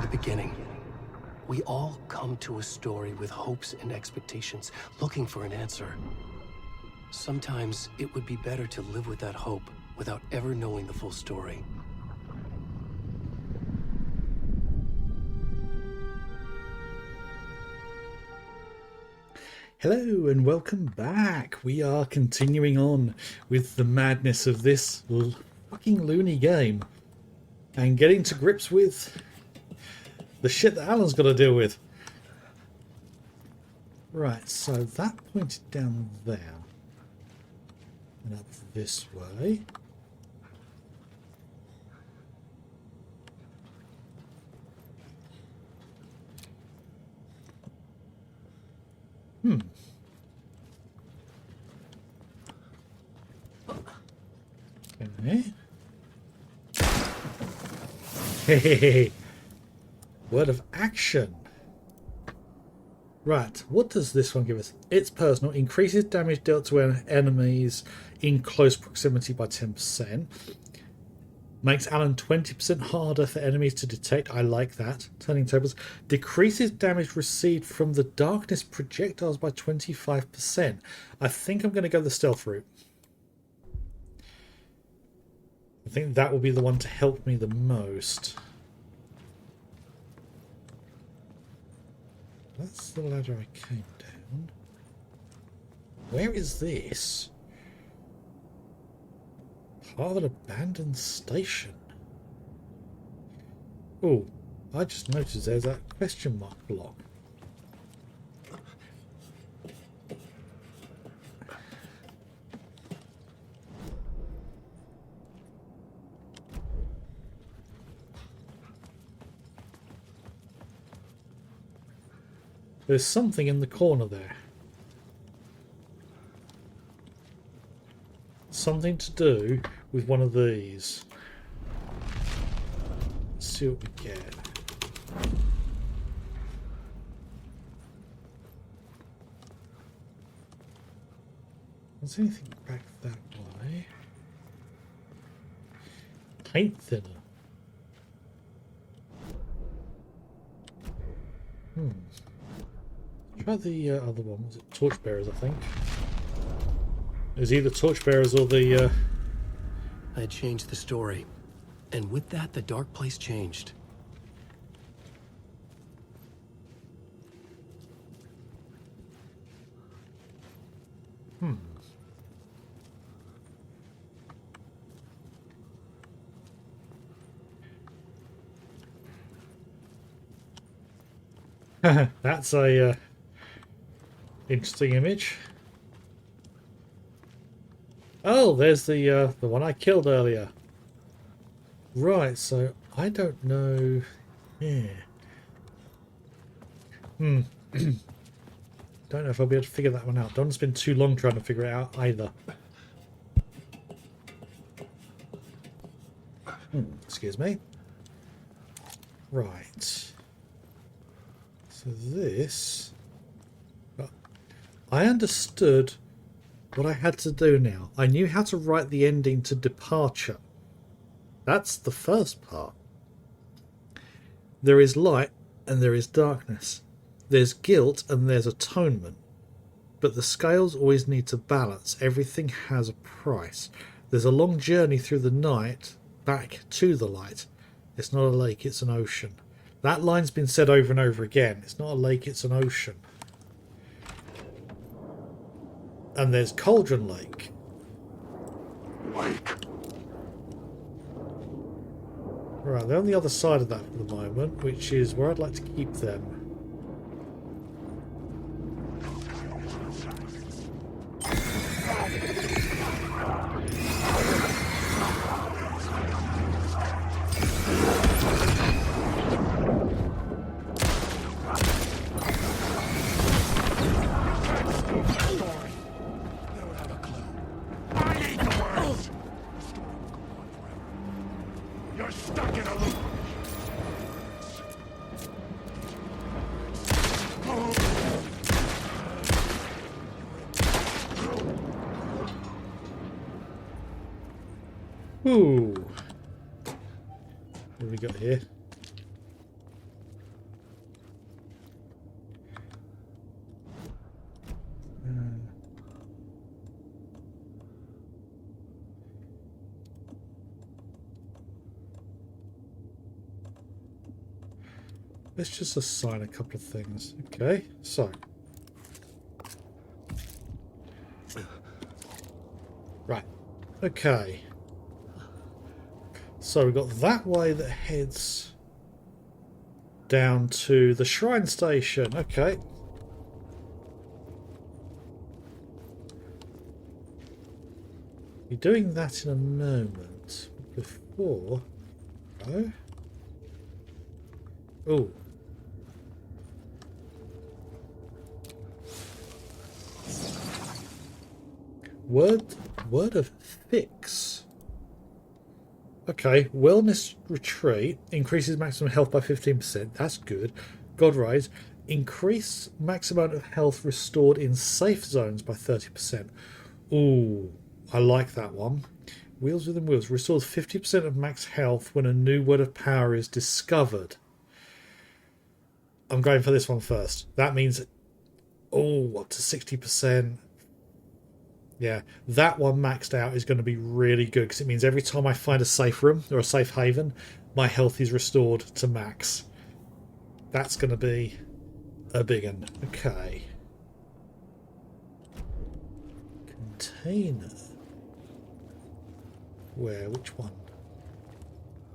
the beginning. We all come to a story with hopes and expectations, looking for an answer. Sometimes it would be better to live with that hope without ever knowing the full story. Hello and welcome back. We are continuing on with the madness of this fucking loony game and getting to grips with the shit that Alan's got to deal with. Right, so that pointed down there and up this way. Okay. Hey, word of action. Right, what does this one give us? It's personal. Increases damage dealt to enemies in close proximity by 10%. Makes Alan 20% harder for enemies to detect. I like that. Turning tables. Decreases damage received from the darkness projectiles by 25%. I think I'm going to go the stealth route. I think that will be the one to help me the most. That's the ladder I came down. Where is this? Part of an abandoned station. Oh, I just noticed there's that question mark block. There's something in the corner there. Something to do with one of these. Let's see what we get. Is anything back that way? Paint thinner. Try the other one. Was it torchbearers, I think? It was either torchbearers or the... I changed the story. And with that, the dark place changed. That's a interesting image. Oh, there's the one I killed earlier. Right, so I don't know. Yeah. Don't know if I'll be able to figure that one out. Don't spend too long trying to figure it out either. Excuse me. Right. So this... I understood what I had to do now. I knew how to write the ending to Departure. That's the first part. There is light and there is darkness. There's guilt and there's atonement. But the scales always need to balance. Everything has a price. There's a long journey through the night back to the light. It's not a lake, it's an ocean. That line's been said over and over again. It's not a lake, it's an ocean. And there's Cauldron Lake. Right, they're on the other side of that for the moment, which is where I'd like to keep them. Ooh. What have we got here? Let's just assign a couple of things. Okay, so. Right. Okay. So we've got that way that heads down to the shrine station. Okay. Be doing that in a moment. Before. Oh. Word of fix. Okay, wellness retreat increases maximum health by 15%. That's good. God rise, increase max amount of health restored in safe zones by 30%. Ooh, I like that one. Wheels within wheels restores 50% of max health when a new word of power is discovered. I'm going for this one first. That means, up to 60%. Yeah, that one maxed out is going to be really good because it means every time I find a safe room or a safe haven, my health is restored to max. That's going to be a big one. Okay. Container. Where? Which one?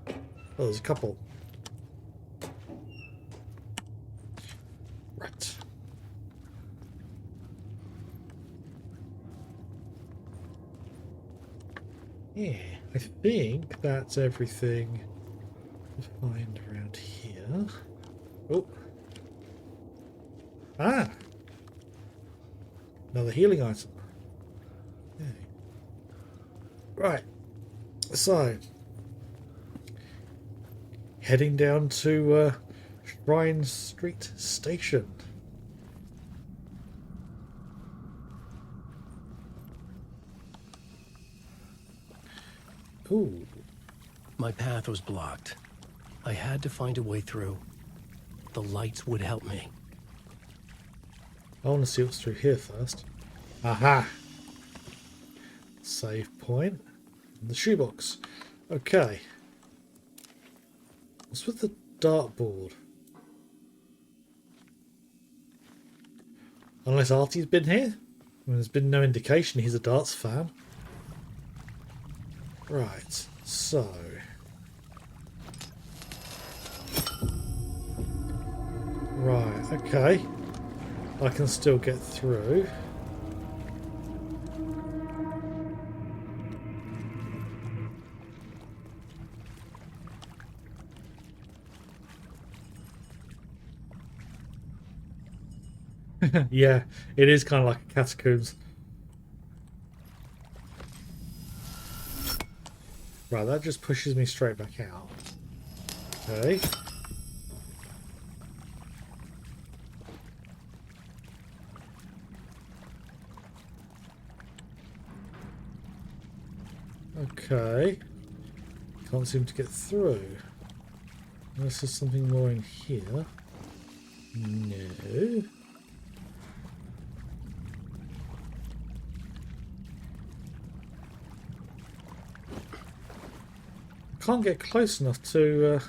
Oh, there's a couple. Right. Yeah, I think that's everything to find around here. Oh. Ah! Another healing item. Okay. Right. So, heading down to Shrine Street Station. Ooh. My path was blocked. I had to find a way through. The lights would help me. I want to see what's through here first. Aha! Save point. And the shoebox. Okay. What's with the dartboard? Unless Artie's been here? There's been no indication he's a darts fan. Right, so... Right, okay. I can still get through. Yeah, it is kind of like a catacombs. Right, that just pushes me straight back out. Okay. Okay. Can't seem to get through. Unless there's something more in here. No. Can't get close enough to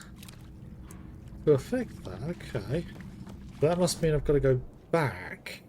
affect that. Okay. That must mean I've got to go back.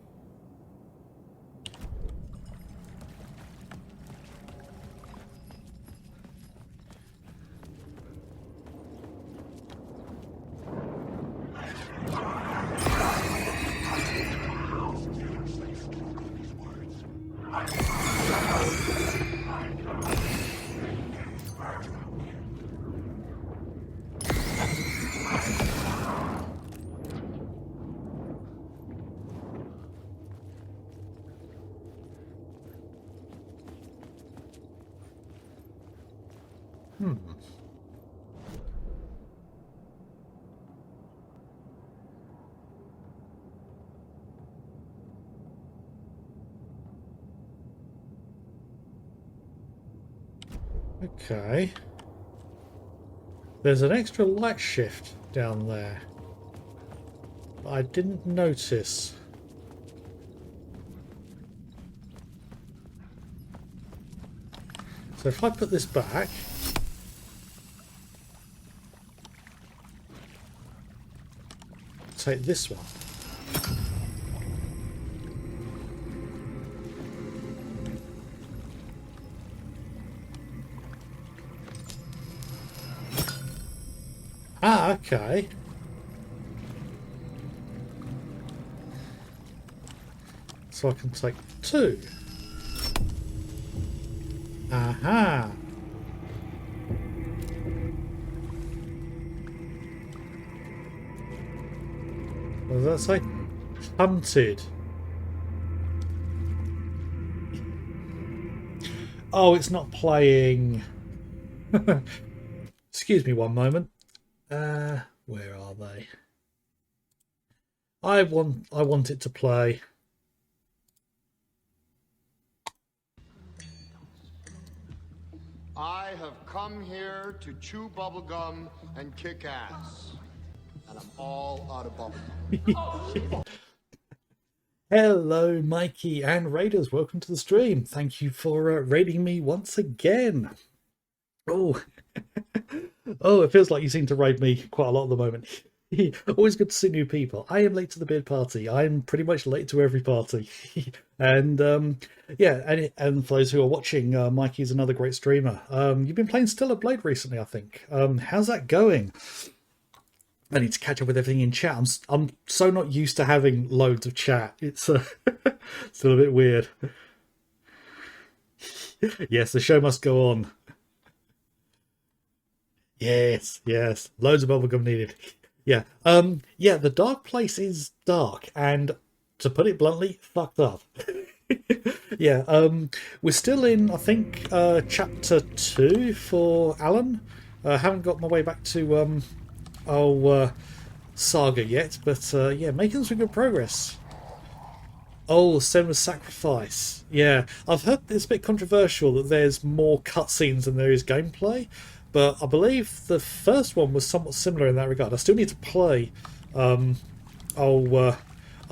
Okay. There's an extra light shift down there. I didn't notice. So if I put this back... take this one. Ah, okay. So I can take 2. Aha. What does that say? Hunted. Oh, it's not playing. Excuse me one moment. Where are they? I want it to play. I have come here to chew bubblegum and kick ass. And I'm all out of bubblegum. Hello, Mikey and Raiders. Welcome to the stream. Thank you for raiding me once again. Oh, oh, it feels like you seem to raid me quite a lot at the moment. Always good to see new people. I am late to the beard party. I'm pretty much late to every party. And yeah, and for those who are watching, Mikey's another great streamer. You've been playing Stellar Blade recently, I think. How's that going? I need to catch up with everything in chat. I'm so not used to having loads of chat. It's still a bit weird. Yes, the show must go on. Yes, yes. Loads of bubblegum needed. Yeah. Yeah, the dark place is dark and, to put it bluntly, fucked up. Yeah, we're still in, I think, chapter 2 for Alan. Haven't got my way back to Saga yet, but yeah, making some good progress. Oh, Senna's Sacrifice. Yeah, I've heard it's a bit controversial that there's more cutscenes than there is gameplay, but I believe the first one was somewhat similar in that regard. I still need to play. I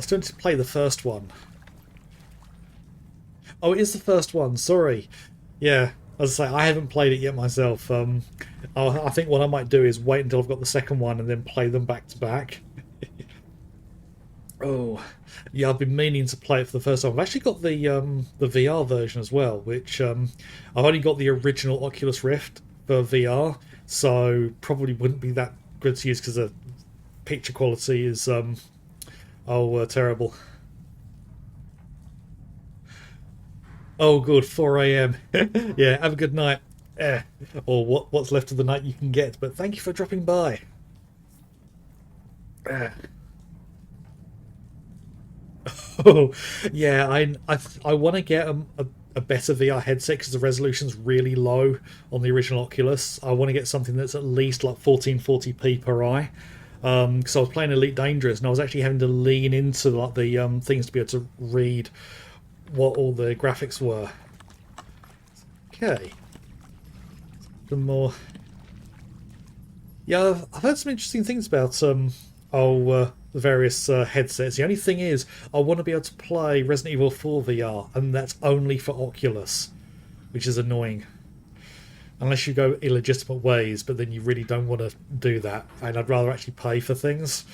still need to play the first one. Oh, it is the first one. Sorry. Yeah, as I say, I haven't played it yet myself. I think what I might do is wait until I've got the second one and then play them back to back. Oh, yeah, I've been meaning to play it for the first time. I've actually got the VR version as well, which I've only got the original Oculus Rift for VR, so probably wouldn't be that good to use because the picture quality is terrible. Oh, good, 4 a.m. Yeah, have a good night. Or what's left of the night you can get. But thank you for dropping by. Oh, yeah, I want to get a better VR headset because the resolution's really low on the original Oculus. I want to get something that's at least like 1440p per eye. Because I was playing Elite Dangerous and I was actually having to lean into like the things to be able to read what all the graphics were. Okay. Some more. Yeah, I've heard some interesting things about the various headsets. The only thing is, I want to be able to play Resident Evil 4 VR, and that's only for Oculus, which is annoying. Unless you go illegitimate ways, but then you really don't want to do that, and I'd rather actually pay for things.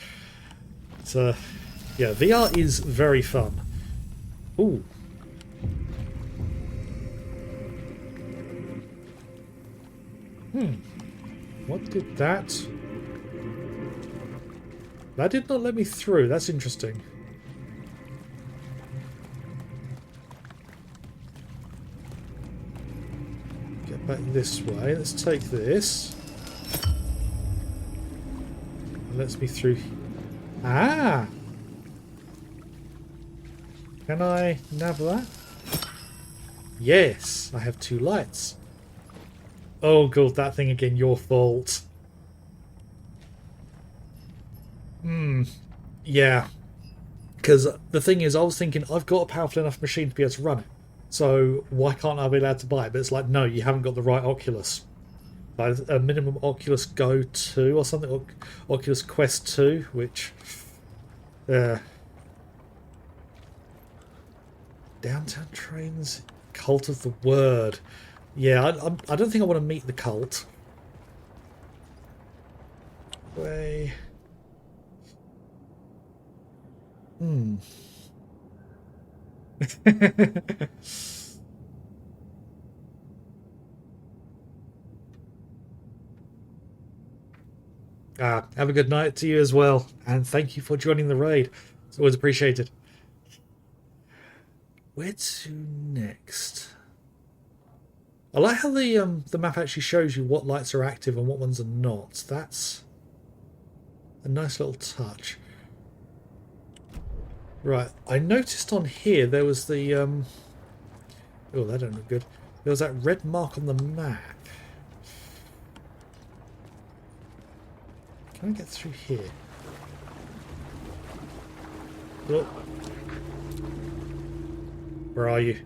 So, yeah, VR is very fun. Ooh. What did that? That did not let me through. That's interesting. Get back this way. Let's take this. It lets me through. Ah! Can I nab that? Yes, I have 2 lights. Oh god, that thing again, your fault. Yeah. Because the thing is, I was thinking, I've got a powerful enough machine to be able to run it. So why can't I be allowed to buy it? But it's like, no, you haven't got the right Oculus. Like a minimum Oculus Go 2 or something, Oculus Quest 2, which... Downtown Trains, Cult of the Word. Yeah, I don't think I want to meet the cult. Hmm. Have a good night to you as well, and thank you for joining the raid. It's always appreciated. Where to next? I like how the map actually shows you what lights are active and what ones are not. That's a nice little touch. Right, I noticed on here there was the oh, that don't look good. There was that red mark on the map. Can I get through here? Oh. Where are you?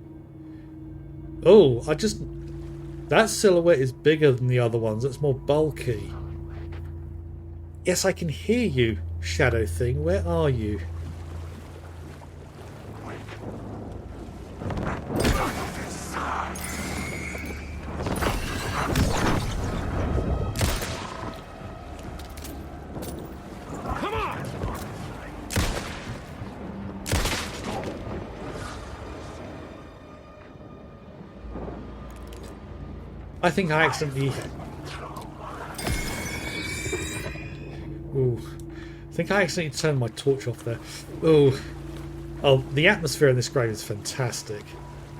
Oh, that silhouette is bigger than the other ones. It's more bulky. Yes, I can hear you, shadow thing. Where are you? I think I accidentally... Ooh. I think I accidentally turned my torch off there. Ooh. Oh, the atmosphere in this grave is fantastic.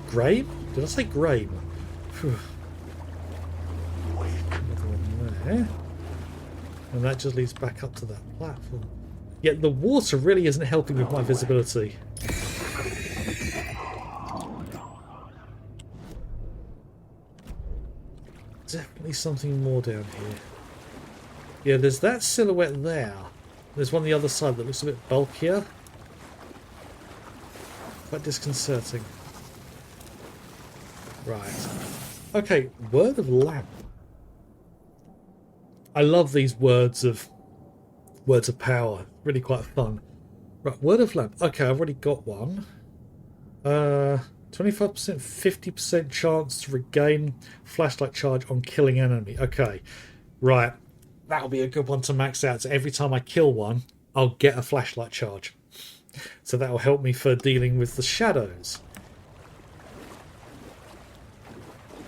Grave? Did I say grave? Another one there. And that just leads back up to that platform. Yet the water really isn't helping with my visibility. Definitely something more down here. Yeah, there's that silhouette there. There's one on the other side that looks a bit bulkier. Quite disconcerting. Right. Okay, word of lamp. I love these words of power. Really quite fun. Right, word of lamp. Okay, I've already got one. 25%, 50% chance to regain flashlight charge on killing enemy. Okay, right. That'll be a good one to max out. So every time I kill one, I'll get a flashlight charge. So that'll help me for dealing with the shadows.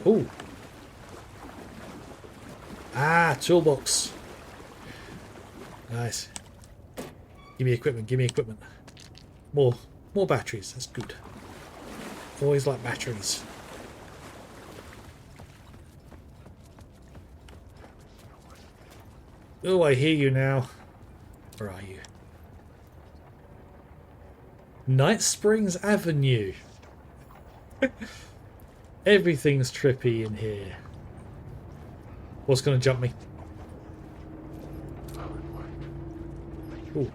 Ooh. Ah, toolbox. Nice. Give me equipment, give me equipment. More batteries, that's good. Always like batteries. Oh, I hear you now. Where are you? Night Springs Avenue. Everything's trippy in here. What's going to jump me? Ooh.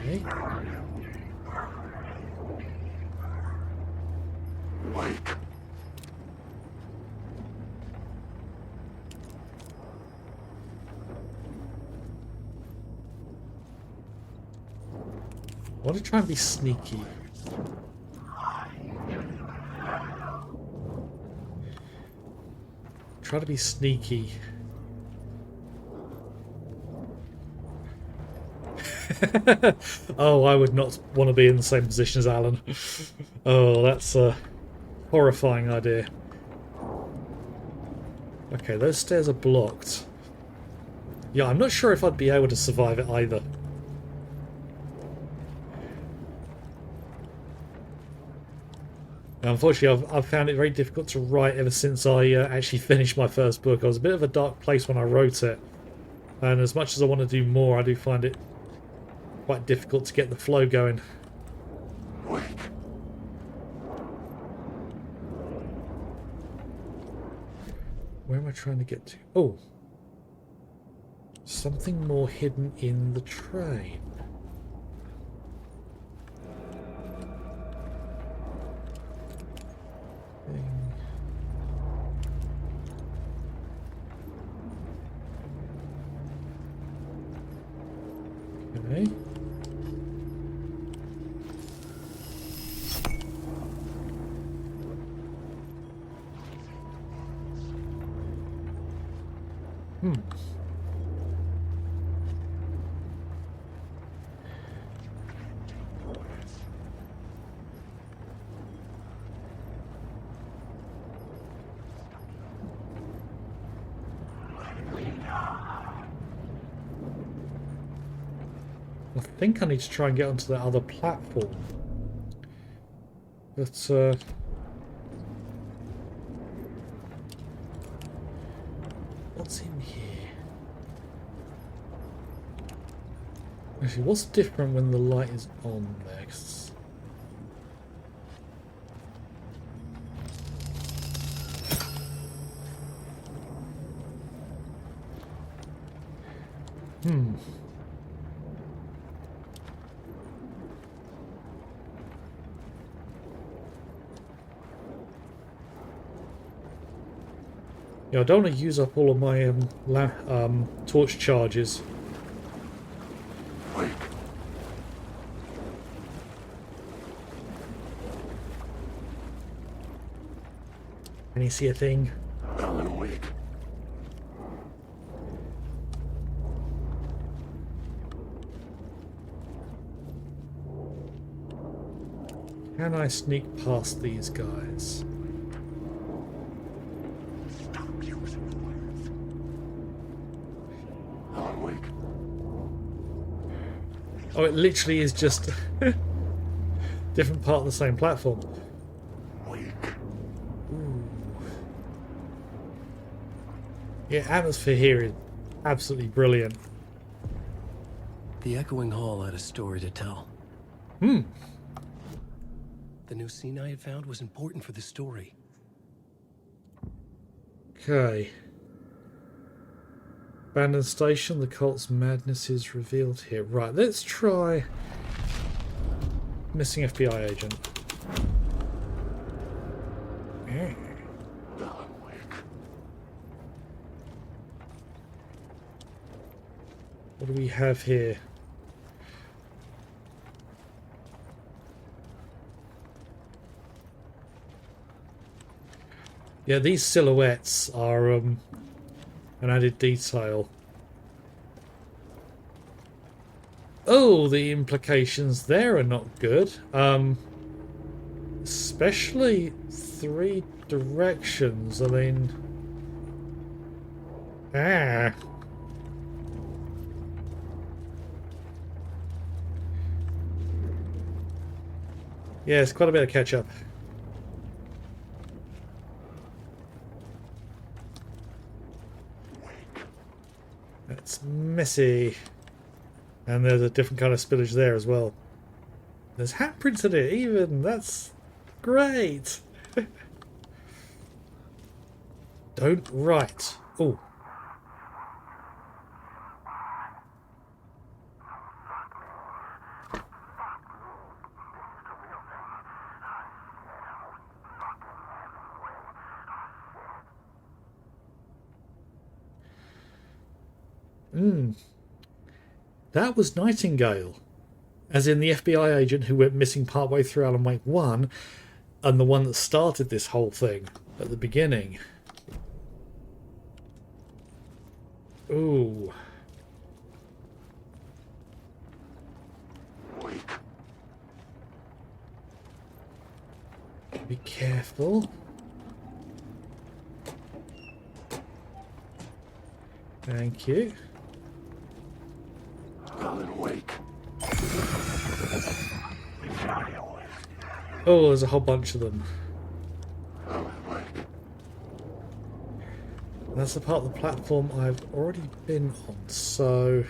Okay. I want to try and be sneaky. Try to be sneaky. Oh, I would not want to be in the same position as Alan. Oh, that's a horrifying idea. Okay, those stairs are blocked. Yeah, I'm not sure if I'd be able to survive it either. Unfortunately, I've found it very difficult to write ever since I actually finished my first book. I was a bit of a dark place when I wrote it. And as much as I want to do more, I do find it quite difficult to get the flow going. Where am I trying to get to? Oh. Something more hidden in the train. Okay. I think I need to try and get onto that other platform. But, what's in here? Actually, what's different when the light is on there? 'Cause Yeah, I don't want to use up all of my torch charges. Wake. Can you see a thing? Alan, wake. Can I sneak past these guys? Stop using the words. Alan, wake. Oh, it literally is just different part of the same platform. Wake. Yeah, atmosphere here is absolutely brilliant. The Echoing Hall had a story to tell. The new scene I had found was important for the story. Okay. Abandoned station, the cult's madness is revealed here. Right, let's try missing FBI agent. Yeah. Alan, wake. What do we have here? Yeah, these silhouettes are an added detail. Oh, the implications there are not good. Especially 3 directions. I mean... Ah. Yeah, it's quite a bit of catch up. It's messy. And there's a different kind of spillage there as well. There's handprints in it even. That's great. Don't write. Oh. That was Nightingale, as in the FBI agent who went missing partway through Alan Wake 1, and the one that started this whole thing at the beginning. Ooh. Wake. Be careful. Thank you. Alan, wake. Oh, there's a whole bunch of them. Alan, wake. That's the part of the platform I've already been on, so...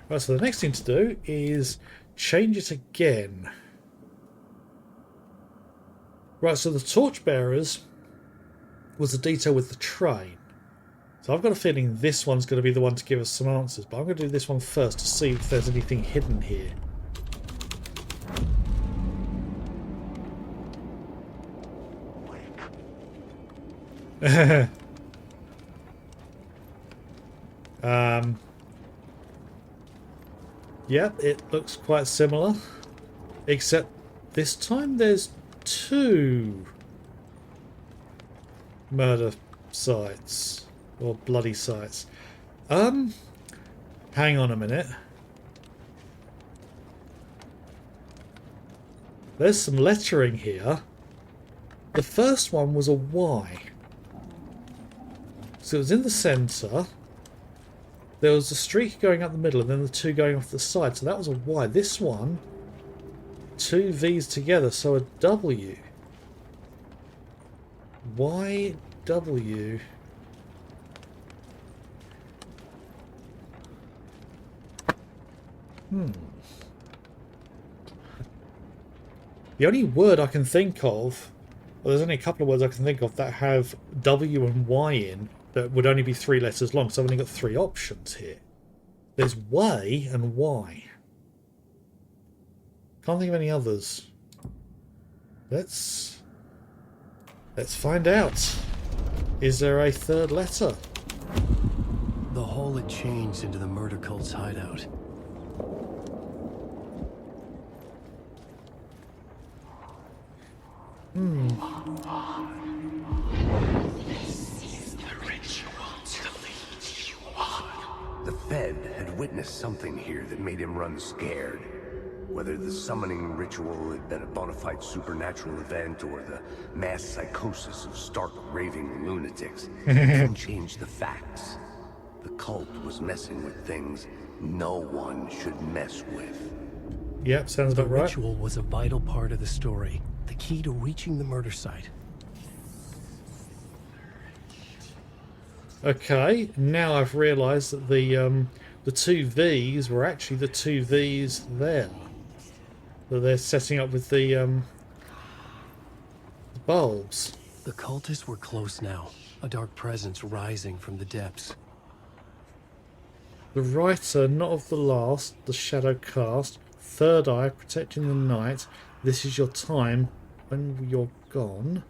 Right, so the next thing to do is change it again. Right, so the torchbearers was the detail with the train. So I've got a feeling this one's going to be the one to give us some answers, but I'm going to do this one first to see if there's anything hidden here. Yep, it looks quite similar, except this time there's 2 murder sites, or bloody sites. Hang on a minute. There's some lettering here. The first one was a Y. So it was in the centre. There was a streak going up the middle and then the two going off the side. So that was a Y. This one, two V's together, so a W. Y, W. The only word I can think of, well, there's only a couple of words I can think of that have W and Y in that would only be 3 letters long, so I've only got 3 options here. There's way and Y. Can't think of any others. Let's find out. Is there a third letter? The hole had changed into the murder cult's hideout. The Fed had witnessed something here that made him run scared. Whether the summoning ritual had been a bona fide supernatural event or the mass psychosis of stark raving lunatics, it didn't change the facts. The cult was messing with things no one should mess with. Yep, sounds The about right. ritual was a vital part of the story, the key to reaching the murder site. Okay, now I've realised that the 2 V's were actually the 2 V's there. That they're setting up with the bulbs. The cultists were close now, a dark presence rising from the depths. The writer, not of the last, the shadow cast, third eye, protecting the night, this is your time when you're gone.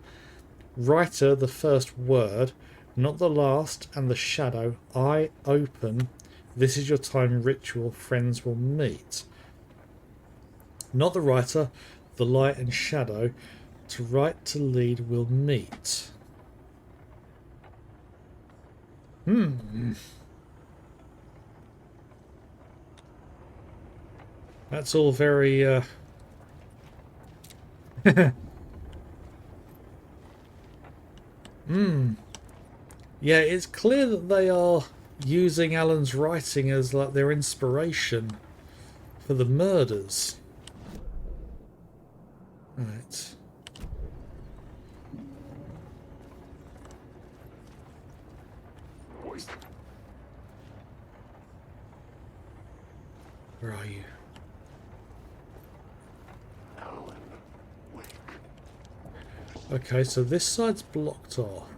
Writer, the first word, not the last, and the shadow, eye open, this is your time ritual, friends will meet. Not the writer, the light and shadow, to write to lead will meet. That's all very Yeah, it's clear that they are using Alan's writing as like their inspiration for the murders. Right. Where are you? Alan, wake. Okay, so this side's blocked off.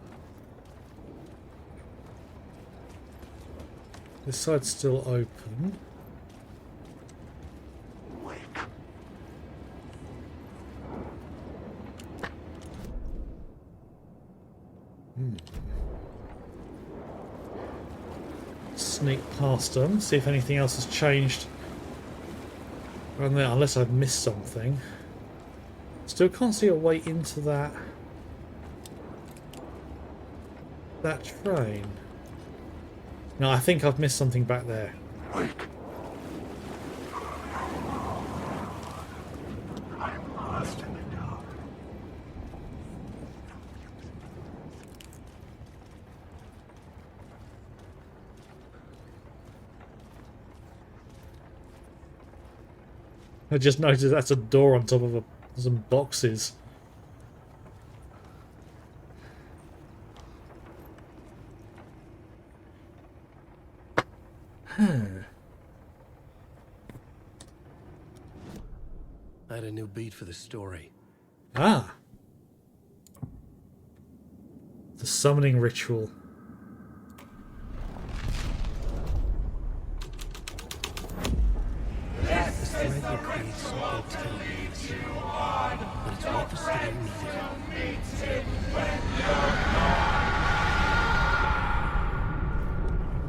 This side's still open. Wake. Sneak past them, see if anything else has changed around there, unless I've missed something. Still can't see a way into that train. No, I think I've missed something back there. Wake. I'm lost in the dark. I just noticed that's a door on top of some boxes. I had a new beat for the story. Ah. The summoning ritual. The thread will create something tenuous, but it's what the story needed.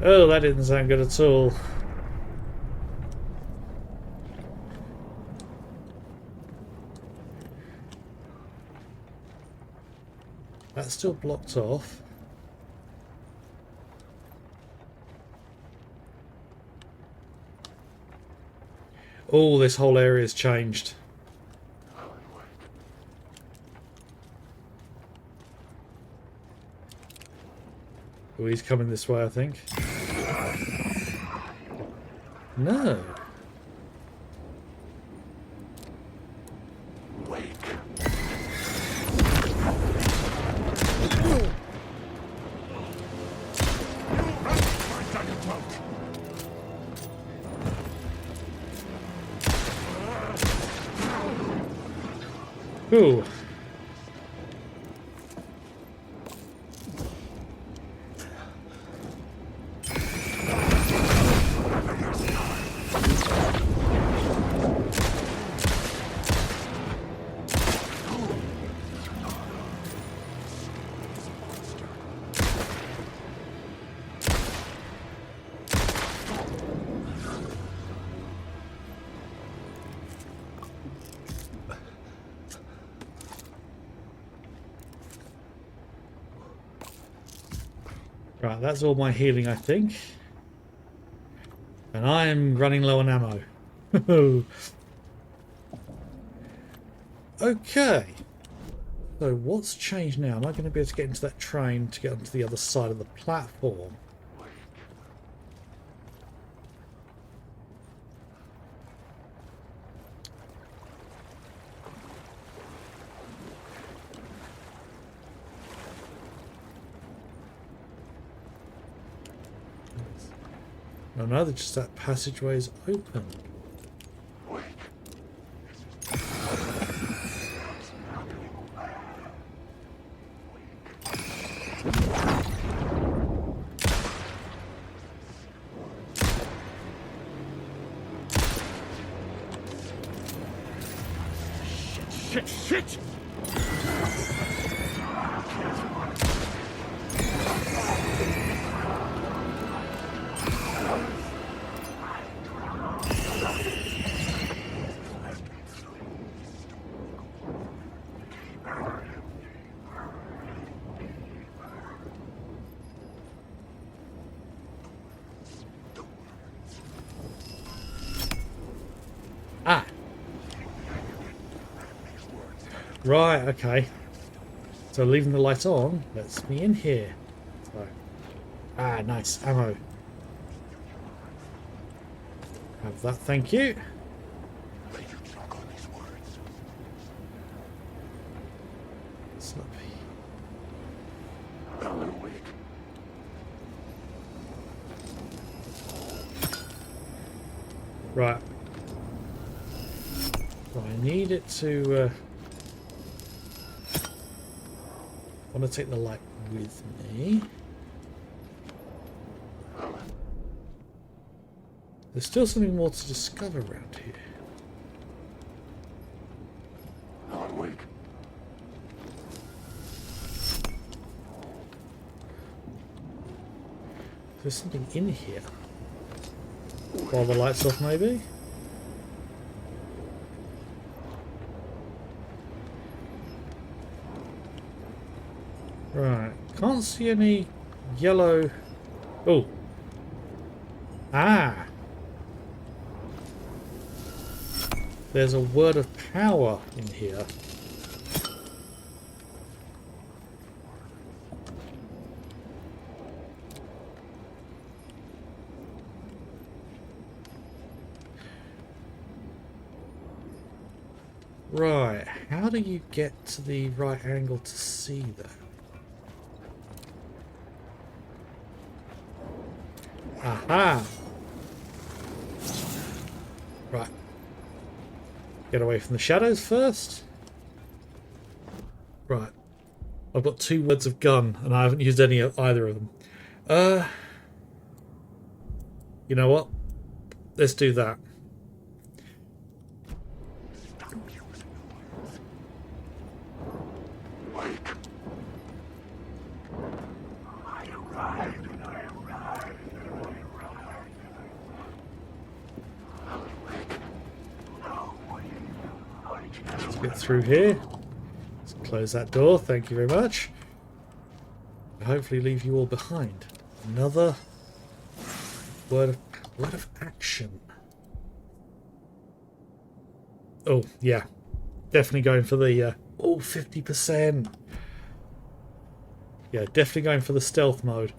Oh, that didn't sound good at all. That's still blocked off. Oh, this whole area's changed. Alan, wake. Oh, he's coming this way, I think. No. Wake. Right down your throat. Ooh. Right, that's all my healing, I think. And I'm running low on ammo. Okay. So what's changed now? Am I going to be able to get into that train to get onto the other side of the platform? No, no, just that passageway is open. Wake. Shit, shit! Ah! Right, okay. So leaving the light on lets me in here. So, ah, nice. Ammo. Have that, thank you. Let you choke on these words. Sloppy. Alan Wake. Right. So I need it to... I want to take the light with me. There's still something more to discover around here. Alan Wake. There's something in here. While the light's off, maybe? Right. Can't see any yellow... Oh. Ah! There's a word of power in here. Right, how do you get to the right angle to see that? Aha! Right. Get away from the shadows first. Right. I've got 2 words of gun and I haven't used any of either of them. You know what? Let's do that. Wake. I arrived and I arrived and I arrived. Alan Wake. No, how did you get Let's get through here. Let's close that door. Thank you very much. Hopefully leave you all behind. Another word of action. Oh, yeah. Definitely going for the... 50%. Yeah, definitely going for the stealth mode.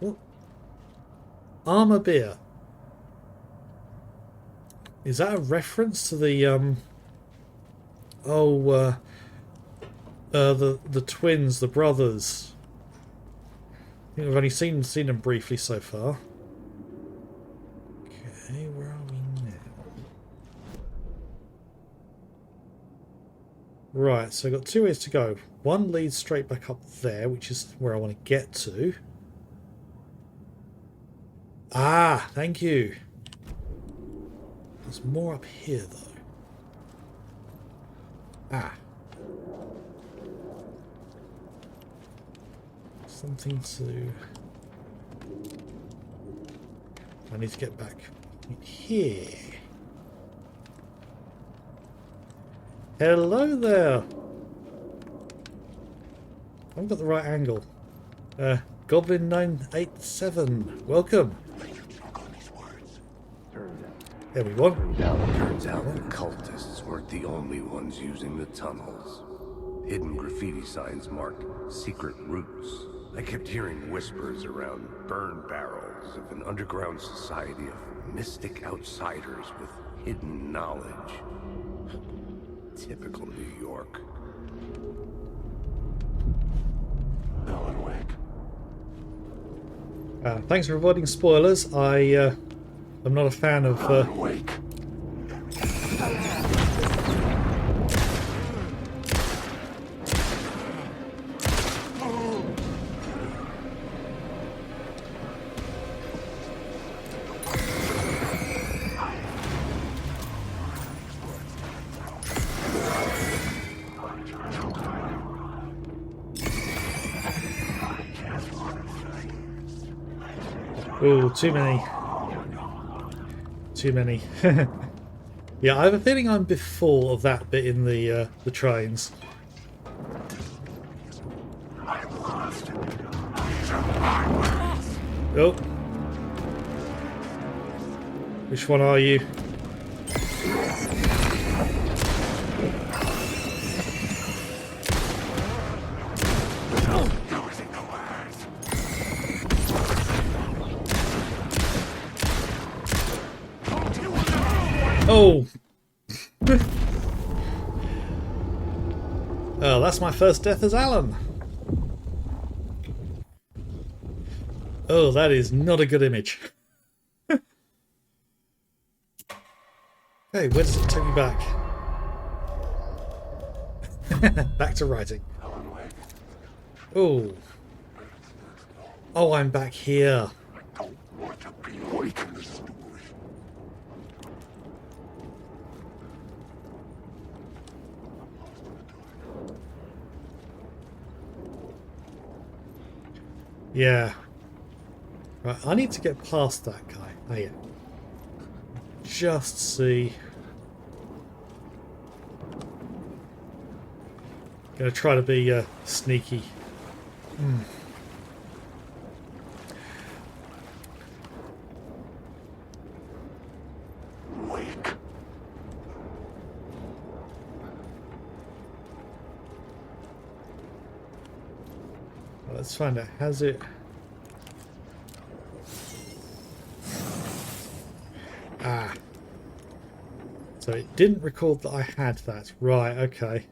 Oh. Armor beer. Is that a reference to the the twins, the brothers? I think we've only seen them briefly so far. Okay, where are we now? Right, so I've got two ways to go. One leads straight back up there, which is where I want to get to. Ah, thank you. There's more up here, though. Ah. Something to... I need to get back in here. Hello there. I haven't got the right angle. Goblin 987. Welcome. There we go. Turns out the cultists weren't the only ones using the tunnels. Hidden graffiti signs marked secret routes. I kept hearing whispers around burn barrels of an underground society of mystic outsiders with hidden knowledge. Typical New York. Alan Wake. Thanks for avoiding spoilers. I'm not a fan of... Alan Wake. Ooh, too many. Too many. Yeah, I have a feeling I'm before of that bit in the trains. I'm lost. Oh. Which one are you? Oh! Oh, that's my first death as Alan. Oh, that is not a good image. Hey, where does it take me back? Back to writing. Oh. Oh, I'm back here. I don't want to be awake in this story. Yeah. Right, I need to get past that guy. Oh yeah. Just see. Gonna try to be sneaky. Wake. Well, let's find out. Has it... Ah. So it didn't record that I had that. Right, okay.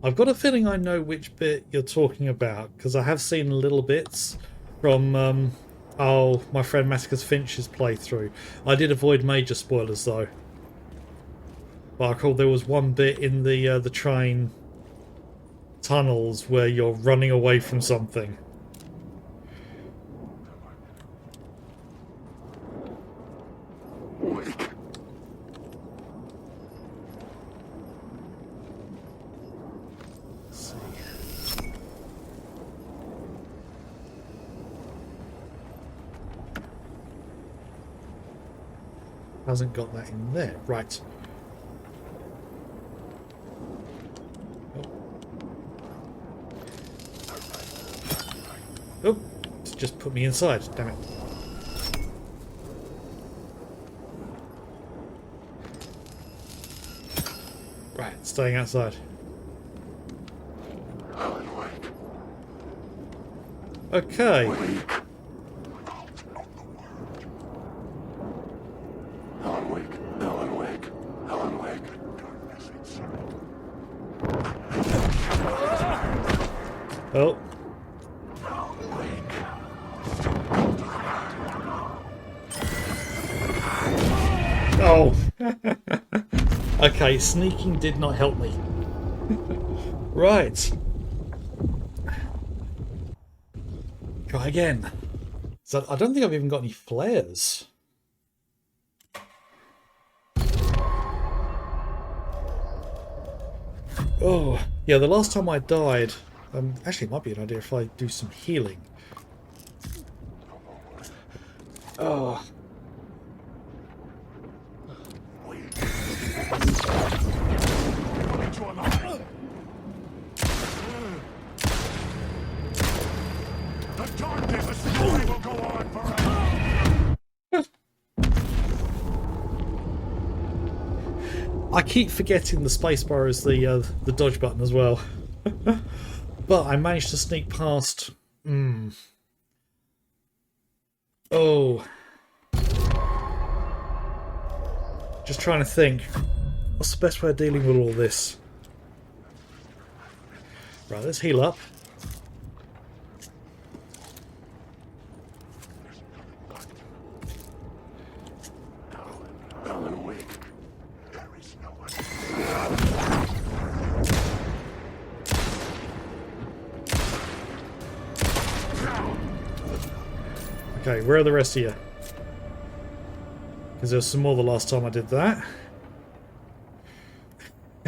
I've got a feeling I know which bit you're talking about, because I have seen little bits from my friend Massacres Finch's playthrough. I did avoid major spoilers though. But I recall there was one bit in the train tunnels where you're running away from something. Wake. Let's see. Hasn't got that in there. Right. Oh, it's just put me inside. Damn it. Right, staying outside. Alan Wake. Okay. Alan Wake. Alan Wake. Alan Wake. Darkness inside. Oh. Oh. Okay, sneaking did not help me. Right. Try again. So I don't think I've even got any flares. Oh, yeah, the last time I died... actually, it might be an idea if I do some healing. Oh. The darkness story will go on forever. I keep forgetting the spacebar is the dodge button as well. But I managed to sneak past... Oh. Just trying to think. What's the best way of dealing with all this? Right, let's heal up. Alan Wake. There is no one. Okay, where are the rest of you? Because there was some more the last time I did that.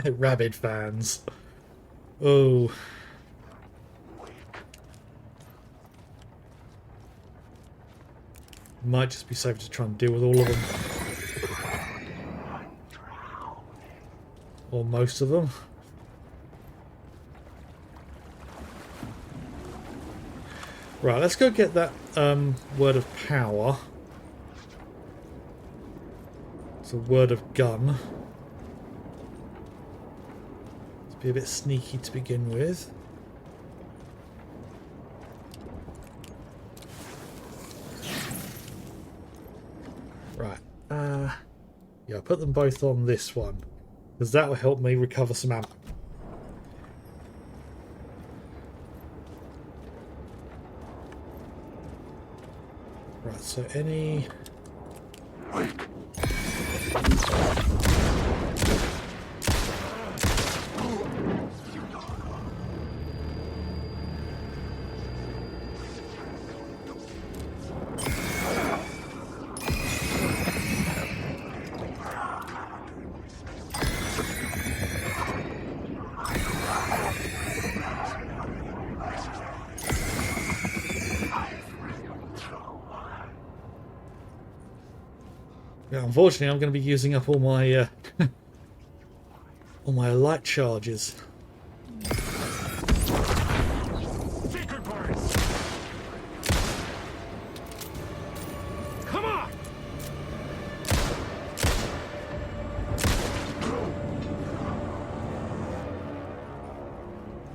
Rabid fans. Oh. Might just be safe to try and deal with all of them. Or most of them. Right, let's go get that word of power. It's a word of gun. Let's be a bit sneaky to begin with. Right. Yeah, I'll put them both on this one. Because that will help me recover some ammo. Right, so any... Wake. Yeah, unfortunately, I'm going to be using up all my all my light charges. Secret birds. Come on.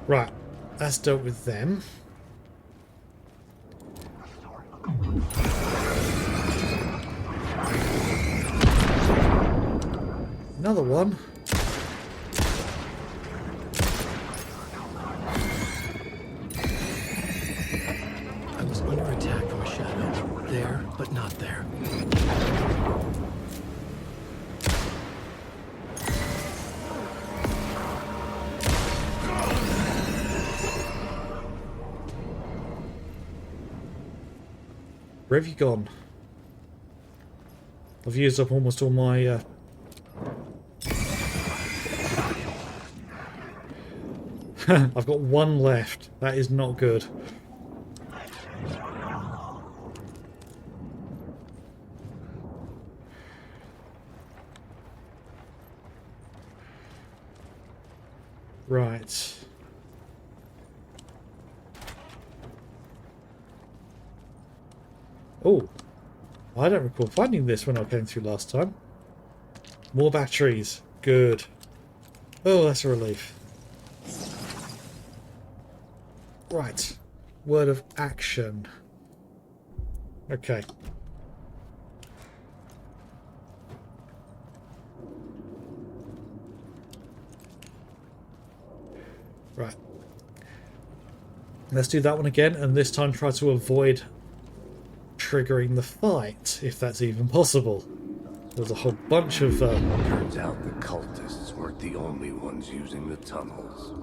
Right, that's dealt with them. Another one. I was under attack from a shadow. There, but not there. Where have you gone? I've used up almost all my... I've got one left. That is not good. Right. Oh, I don't recall finding this when I came through last time. More batteries. Good. Oh, that's a relief. Right. Word of action. Okay. Right. Let's do that one again, and this time try to avoid triggering the fight, if that's even possible. There's a whole bunch of... Turns out the cultists weren't the only ones using the tunnels.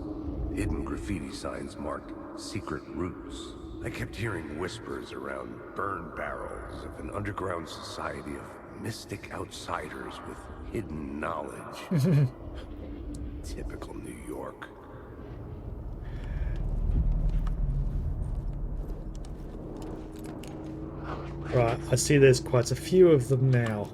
Hidden graffiti signs marked secret routes. I kept hearing whispers around burn barrels of an underground society of mystic outsiders with hidden knowledge. Typical New York. Right, I see there's quite a few of them now.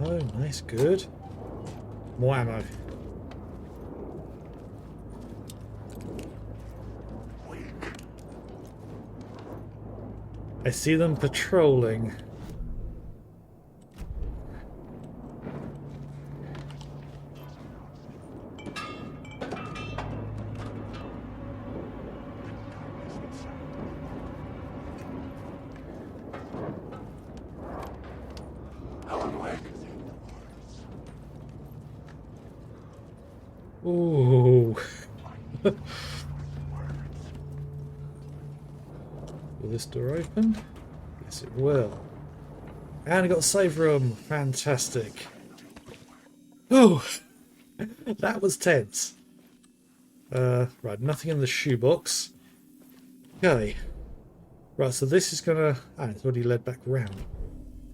Oh, nice, good. More ammo. I see them patrolling. Ooh. Will this door open? Yes, it will. And I got a save room. Fantastic. Oh, that was tense. Right, nothing in the shoebox. Okay. Right, so this is gonna... Ah, it's already led back round.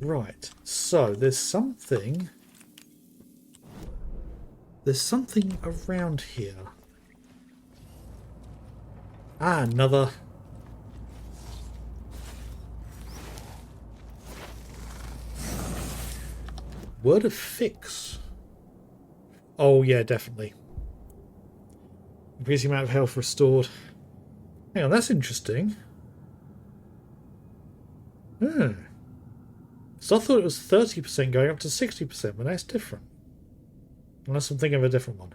Right, so there's something... There's something around here. Ah, another... Word of fix. Oh, yeah, definitely. Increasing amount of health restored. Hang on, that's interesting. Hmm. So I thought it was 30% going up to 60%, but that's different. Unless I'm thinking of a different one.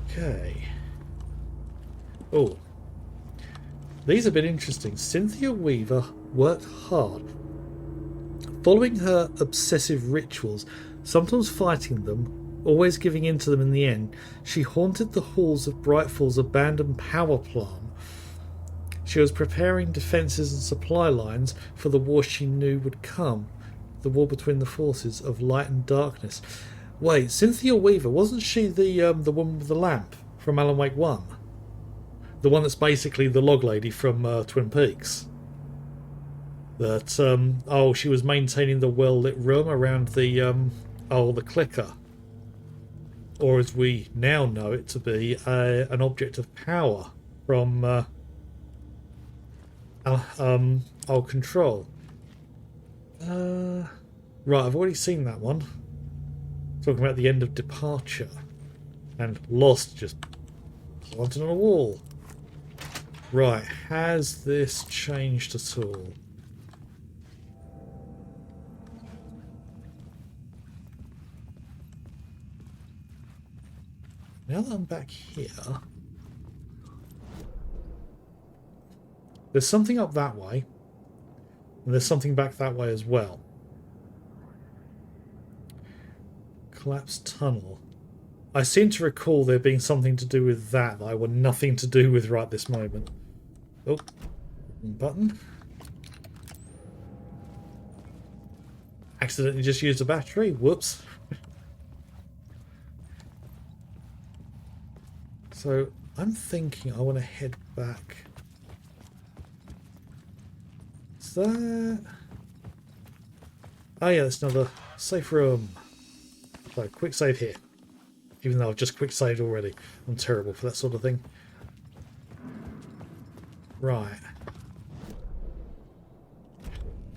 Okay. Oh. These have been interesting. Cynthia Weaver worked hard, following her obsessive rituals, sometimes fighting them, always giving in to them in the end. She haunted the halls of Brightfall's abandoned power plant. She was preparing defences and supply lines for the war she knew would come. The war between the forces of light and darkness. Wait, Cynthia Weaver, wasn't she the woman with the lamp from Alan Wake 1? The one that's basically the log lady from Twin Peaks. That, oh, she was maintaining the well-lit room around the, the clicker. Or as we now know it to be, an object of power from, Control. Right, I've already seen that one. Talking about the end of Departure. And Lost just planted on a wall. Right, has this changed at all? Now that I'm back here, there's something up that way, and there's something back that way as well. Collapsed tunnel. I seem to recall there being something to do with that I want nothing to do with right this moment. Oh, button. Accidentally just used a battery. Whoops. So I'm thinking I want to head back. Is that... Oh yeah, that's another safe room. So quick save here. Even though I've just quick saved already. I'm terrible for that sort of thing. Right.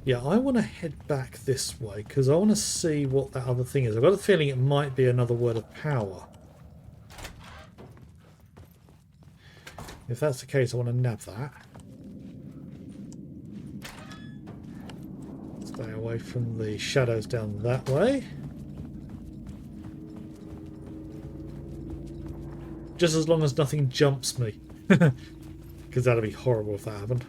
Yeah, I want to head back this way because I want to see what that other thing is. I've got a feeling it might be another word of power. If that's the case, I want to nab that. Stay away from the shadows down that way. Just as long as nothing jumps me. Because that'd be horrible if that happened.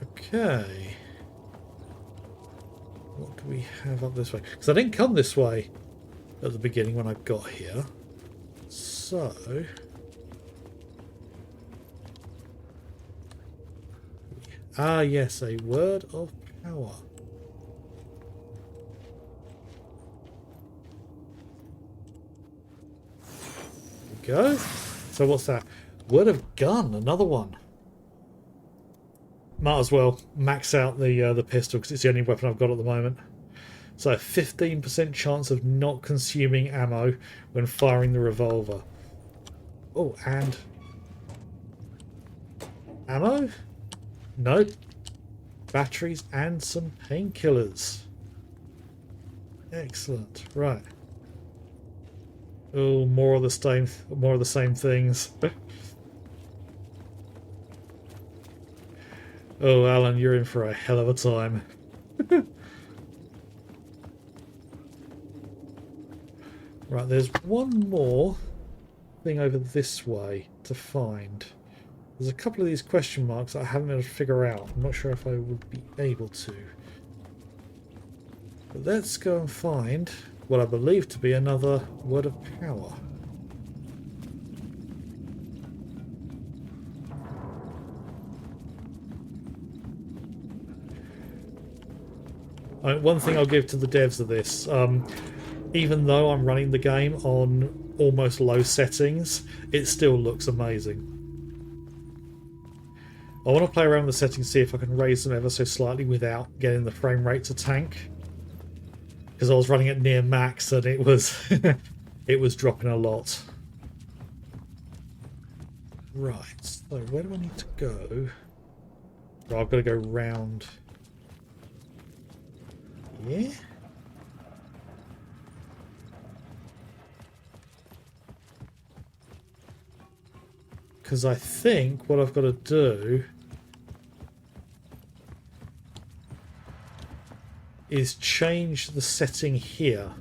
Okay. What do we have up this way? Because I didn't come this way at the beginning when I got here. So... Ah, yes, a word of power. There we go. So what's that? Word of gun, another one. Might as well max out the pistol because it's the only weapon I've got at the moment. So 15% chance of not consuming ammo when firing the revolver. Oh, and ammo? Nope. Batteries and some painkillers. Excellent. Right. Oh, more of the same things. Oh, Alan, you're in for a hell of a time. Right, there's one more thing over this way to find. There's a couple of these question marks that I haven't been able to figure out. I'm not sure if I would be able to. But let's go and find what I believe to be another word of power. One thing I'll give to the devs of this, even though I'm running the game on almost low settings, it still looks amazing. I want to play around with the settings, see if I can raise them ever so slightly without getting the frame rate to tank. Because I was running at near max and it was it was dropping a lot. Right, so where do I need to go? Well, I've got to go round. Yeah. Because I think what I've got to do is change the setting here.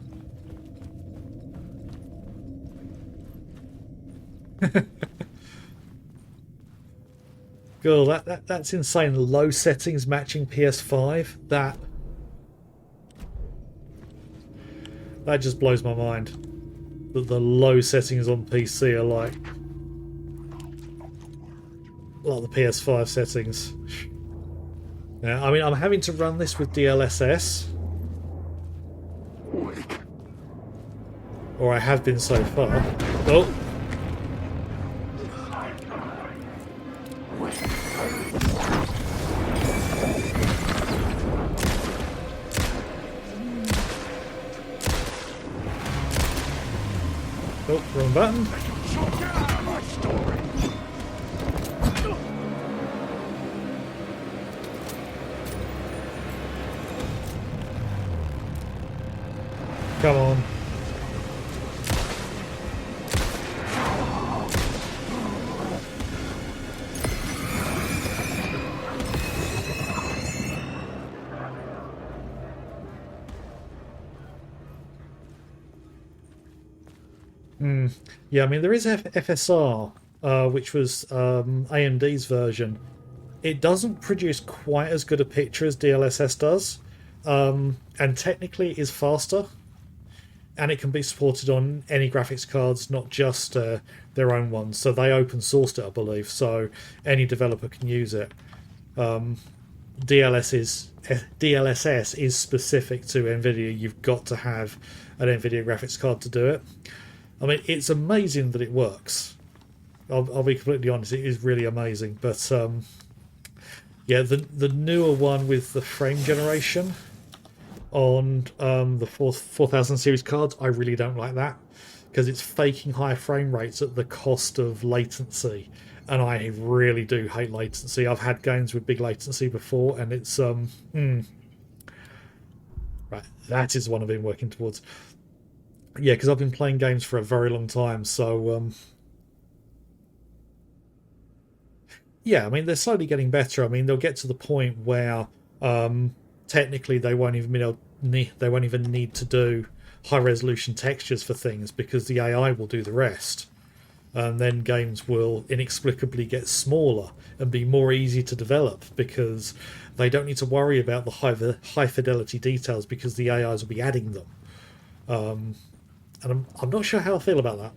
Girl, that's insane. Low settings matching PS5. That just blows my mind. That the low settings on PC are like the PS5 settings. Yeah, I mean, I'm having to run this with DLSS. Or I have been so far. Oh! Oh, wrong button. Come on. Yeah, I mean, there is FSR, which was AMD's version. It doesn't produce quite as good a picture as DLSS does, and technically it is faster. And it can be supported on any graphics cards, not just their own ones. So they open sourced it, I believe, so any developer can use it. DLSS is specific to NVIDIA. You've got to have an NVIDIA graphics card to do it. I mean, it's amazing that it works. I'll be completely honest, it is really amazing. But yeah, the newer one with the frame generation on the 4000 series cards, I really don't like that because it's faking high frame rates at the cost of latency, and I really do hate latency. I've had games with big latency before, and it's right, that is one I've been working towards. Yeah, because I've been playing games for a very long time, so Yeah, I mean, they're slowly getting better. I mean, they'll get to the point where technically they won't even need to do high resolution textures for things because the AI will do the rest. And then games will inexplicably get smaller and be more easy to develop because they don't need to worry about the high fidelity details because the AIs will be adding them. And I'm not sure how I feel about that.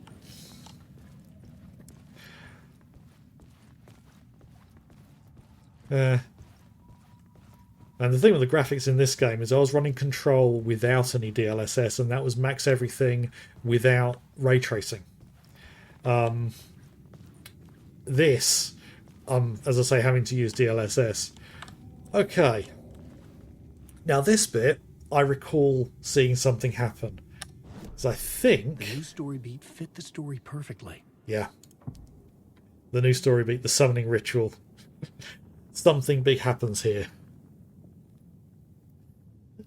And the thing with the graphics in this game is I was running Control without any DLSS, and that was max everything without ray tracing. This, as I say, having to use DLSS. Okay. Now this bit, I recall seeing something happen. So I think... The new story beat fit the story perfectly. Yeah. The new story beat, the summoning ritual. Something big happens here.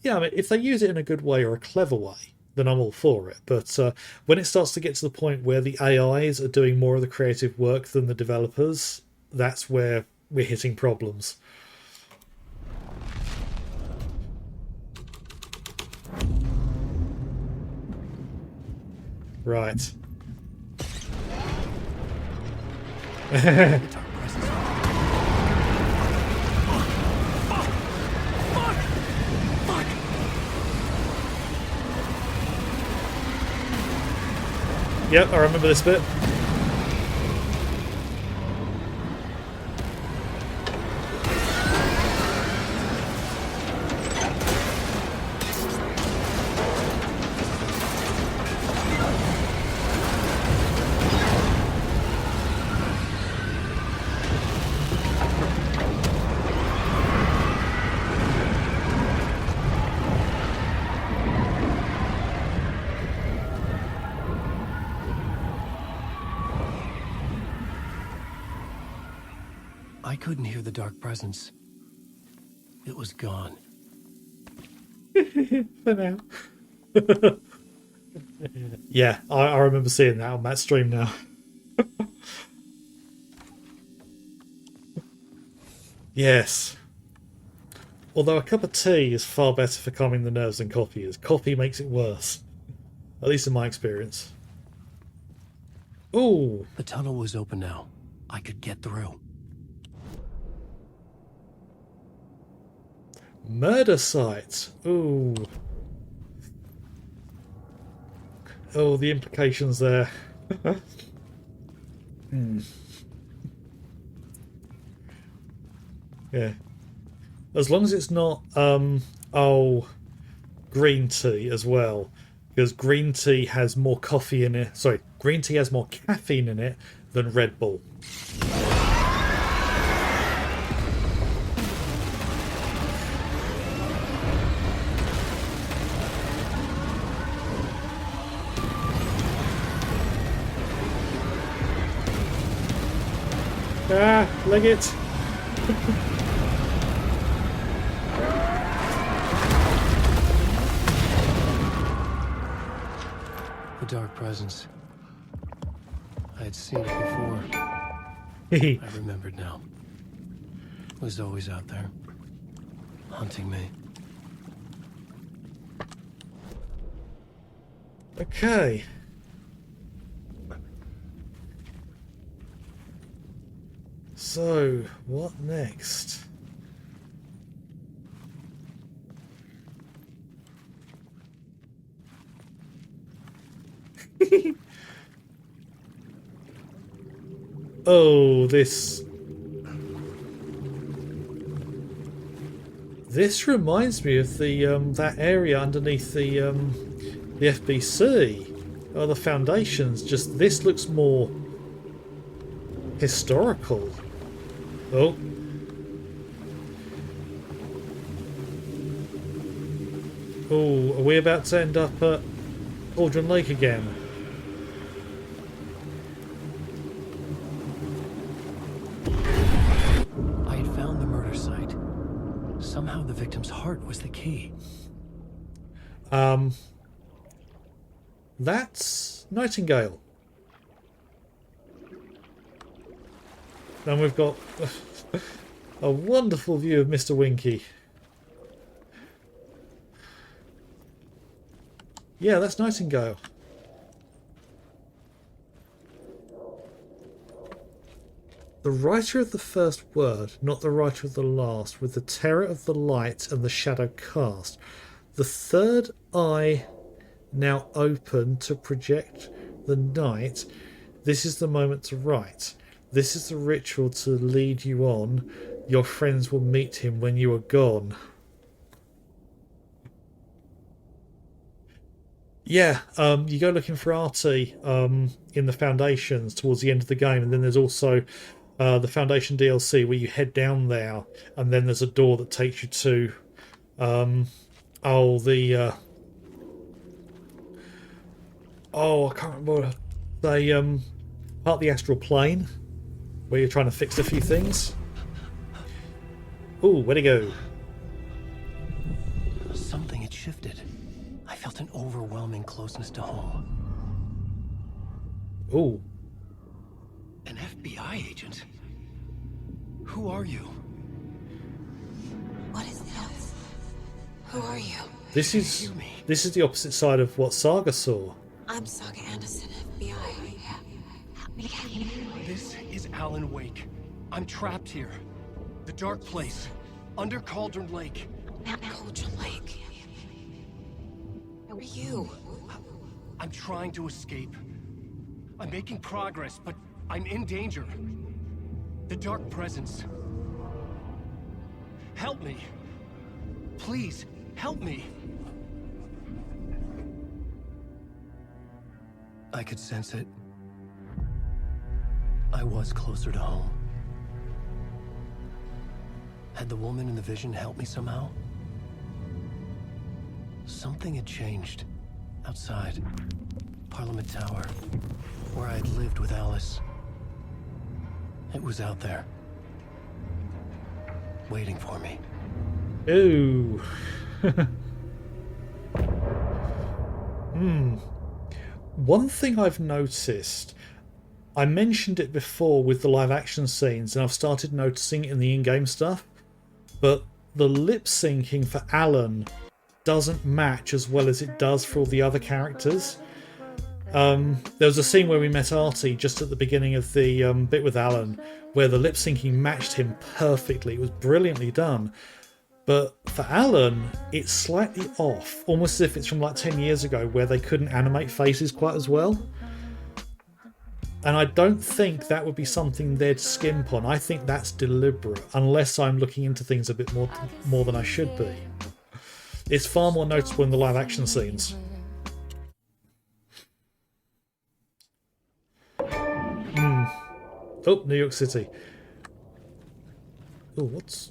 Yeah, I mean, if they use it in a good way or a clever way, then I'm all for it. But when it starts to get to the point where the AIs are doing more of the creative work than the developers, that's where we're hitting problems. Right. Yep, I remember this bit. I couldn't hear the dark presence. It was gone. For now. Yeah, I remember seeing that on that stream now. Yes. Although a cup of tea is far better for calming the nerves than coffee is. Coffee makes it worse. At least in my experience. Ooh. The tunnel was open now. I could get through. Murder site. Ooh. Oh, the implications there. Yeah. As long as it's not, green tea as well. Because green tea has more coffee in it. Sorry, green tea has more caffeine in it than Red Bull. Ah, leg it. The dark presence. I had seen it before. I remembered now. It was always out there, hunting me. Okay. So, what next? Oh, this reminds me of the that area underneath the FBC. Oh, the foundations. Just this looks more historical. Oh. Oh, are we about to end up at Cauldron Lake again? I had found the murder site. Somehow the victim's heart was the key. That's Nightingale. And we've got a wonderful view of Mr. Winky. Yeah, that's Nightingale. The writer of the first word, not the writer of the last, with the terror of the light and the shadow cast. The third eye now open to project the night. This is the moment to write. This is the ritual to lead you on. Your friends will meet him when you are gone. Yeah, you go looking for Artie in the Foundations towards the end of the game, and then there's also the Foundation DLC where you head down there, and then there's a door that takes you to I can't remember the part of the astral plane where you're trying to fix a few things. Ooh, where'd it go? Something had shifted. I felt an overwhelming closeness to home. Ooh. An FBI agent? Who are you? What is this? Who are you? This is the opposite side of what Saga saw. I'm Saga Anderson, FBI. This is Alan Wake. I'm trapped here. The dark place. Under Cauldron Lake. Cauldron Lake. Who are you? I'm trying to escape. I'm making progress, but I'm in danger. The Dark Presence. Help me. Please, help me. I could sense it. I was closer to home. Had the woman in the vision helped me somehow? Something had changed. Outside. Parliament Tower. Where I'd lived with Alice. It was out there. Waiting for me. Ooh. One thing I've noticed, I mentioned it before with the live action scenes, and I've started noticing it in the in-game stuff, but the lip syncing for Alan doesn't match as well as it does for all the other characters. There was a scene where we met Artie just at the beginning of the bit with Alan, where the lip syncing matched him perfectly. It was brilliantly done. But for Alan, it's slightly off, almost as if it's from like 10 years ago, where they couldn't animate faces quite as well. And I don't think that would be something they'd skimp on. I think that's deliberate, unless I'm looking into things a bit more than I should be. It's far more noticeable in the live action scenes. Oh, New York City. Oh, what's...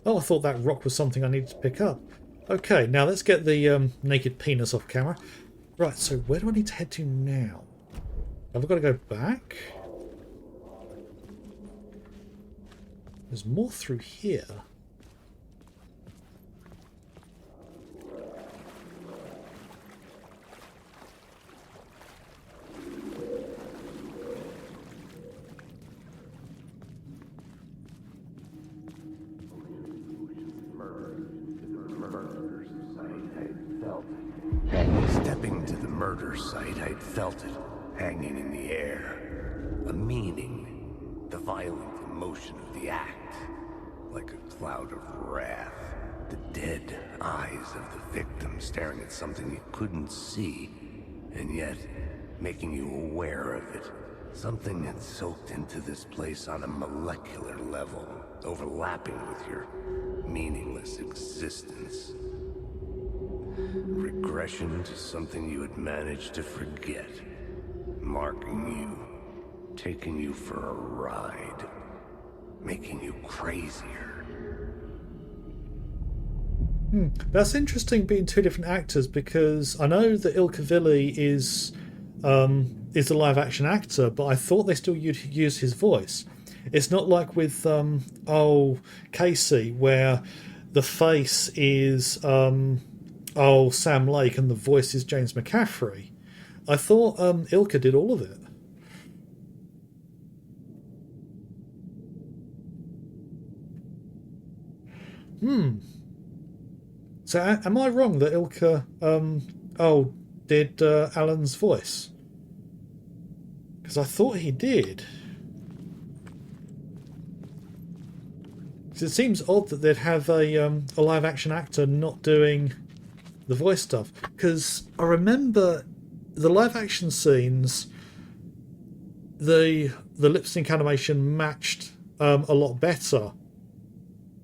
Oh, I thought that rock was something I needed to pick up. Okay, now let's get the naked penis off camera. Right, so where do I need to head to now? Have I got to go back? There's more through here. Stepping to the murder site, I'd felt it, hanging in the air. A meaning, the violent emotion of the act, like a cloud of wrath. The dead eyes of the victim staring at something you couldn't see, and yet making you aware of it. Something had soaked into this place on a molecular level, overlapping with your meaningless existence. Regression to something you had managed to forget. Marking you. Taking you for a ride. Making you crazier. That's interesting being two different actors, because I know that Ilka Vili is a live action actor, but I thought they still use his voice. It's not like with Casey, where the face is Sam Lake and the voice is James McCaffrey. I thought Ilka did all of it. So am I wrong that Ilka did Alan's voice? Because I thought he did. Because it seems odd that they'd have a live action actor not doing the voice stuff. Because I remember the live action scenes, the lip sync animation matched a lot better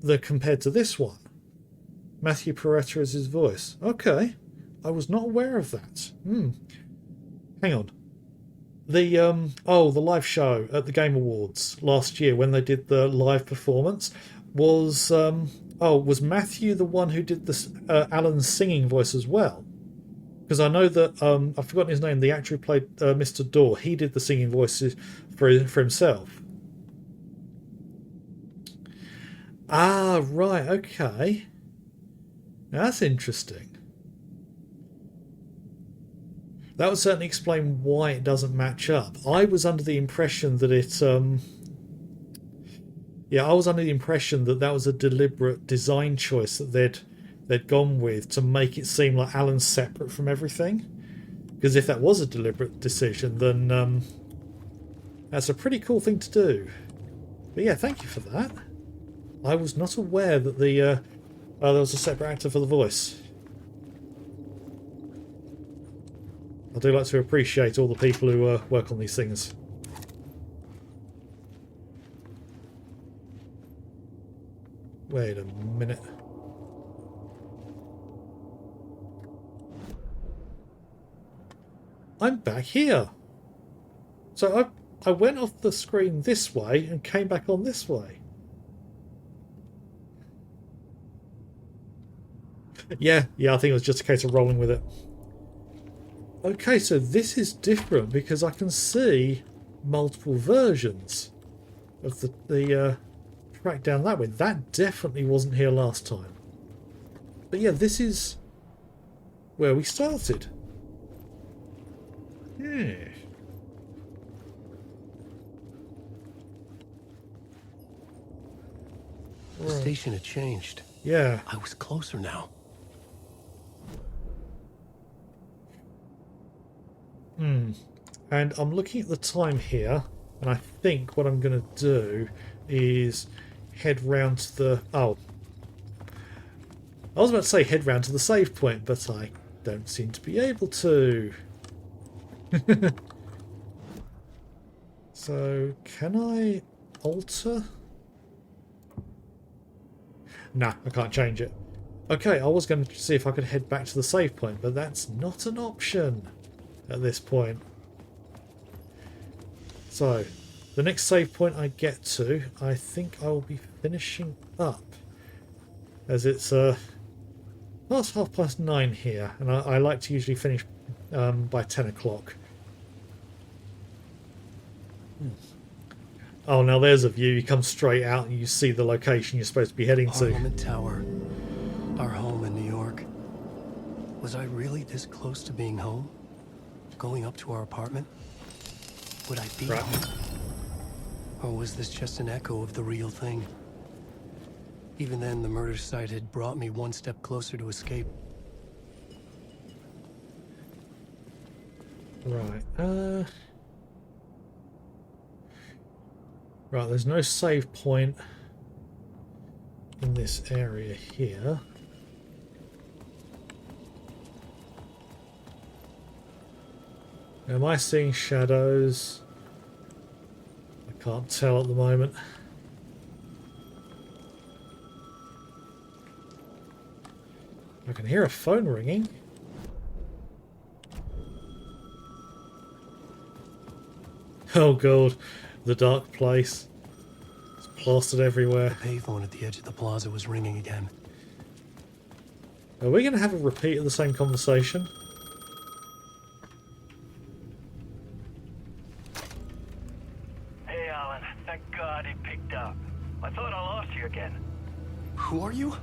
than compared to this one. Matthew Peretta is his voice. Okay, I was not aware of that. Hang on. The live show at the Game Awards last year when they did the live performance was Matthew the one who did this Alan's singing voice as well? Because I know that I've forgotten his name. The actor who played Mr. Dorr, he did the singing voices for himself. Ah, right, okay. Now that's interesting. That would certainly explain why it doesn't match up. I was under the impression that it... I was under the impression that that was a deliberate design choice that they'd gone with to make it seem like Alan's separate from everything. Because if that was a deliberate decision, then that's a pretty cool thing to do. But yeah, thank you for that. I was not aware that there was a separate actor for the voice. I do like to appreciate all the people who work on these things. Wait a minute. I'm back here. So I went off the screen this way and came back on this way. Yeah, I think it was just a case of rolling with it. Okay, so this is different because I can see multiple versions of the track down that way. That definitely wasn't here last time. But yeah, this is where we started. Yeah. The station had changed. Yeah. I was closer now. And I'm looking at the time here, and I think what I'm going to do is head round to the... Oh. I was about to say head round to the save point, but I don't seem to be able to. So, can I alter? Nah, I can't change it. Okay, I was going to see if I could head back to the save point, but that's not an option at this point. So, the next save point I get to, I think I will be finishing up, as it's past 9:30 here, and I like to usually finish by 10 o'clock. Oh, now there's a view. You come straight out and you see the location you're supposed to be heading to. Parliament Tower, our home in New York. Was I really this close to being home? Going up to our apartment? Would I be home? Or was this just an echo of the real thing? Even then, the murder site had brought me one step closer to escape. Right, Right, there's no save point in this area here. Am I seeing shadows? I can't tell at the moment. I can hear a phone ringing. Oh god, the dark place. It's plastered everywhere. The payphone at the edge of the plaza was ringing again. Are we going to have a repeat of the same conversation? Hey, Alan. Thank God it picked up. I thought I lost you again. Who are you?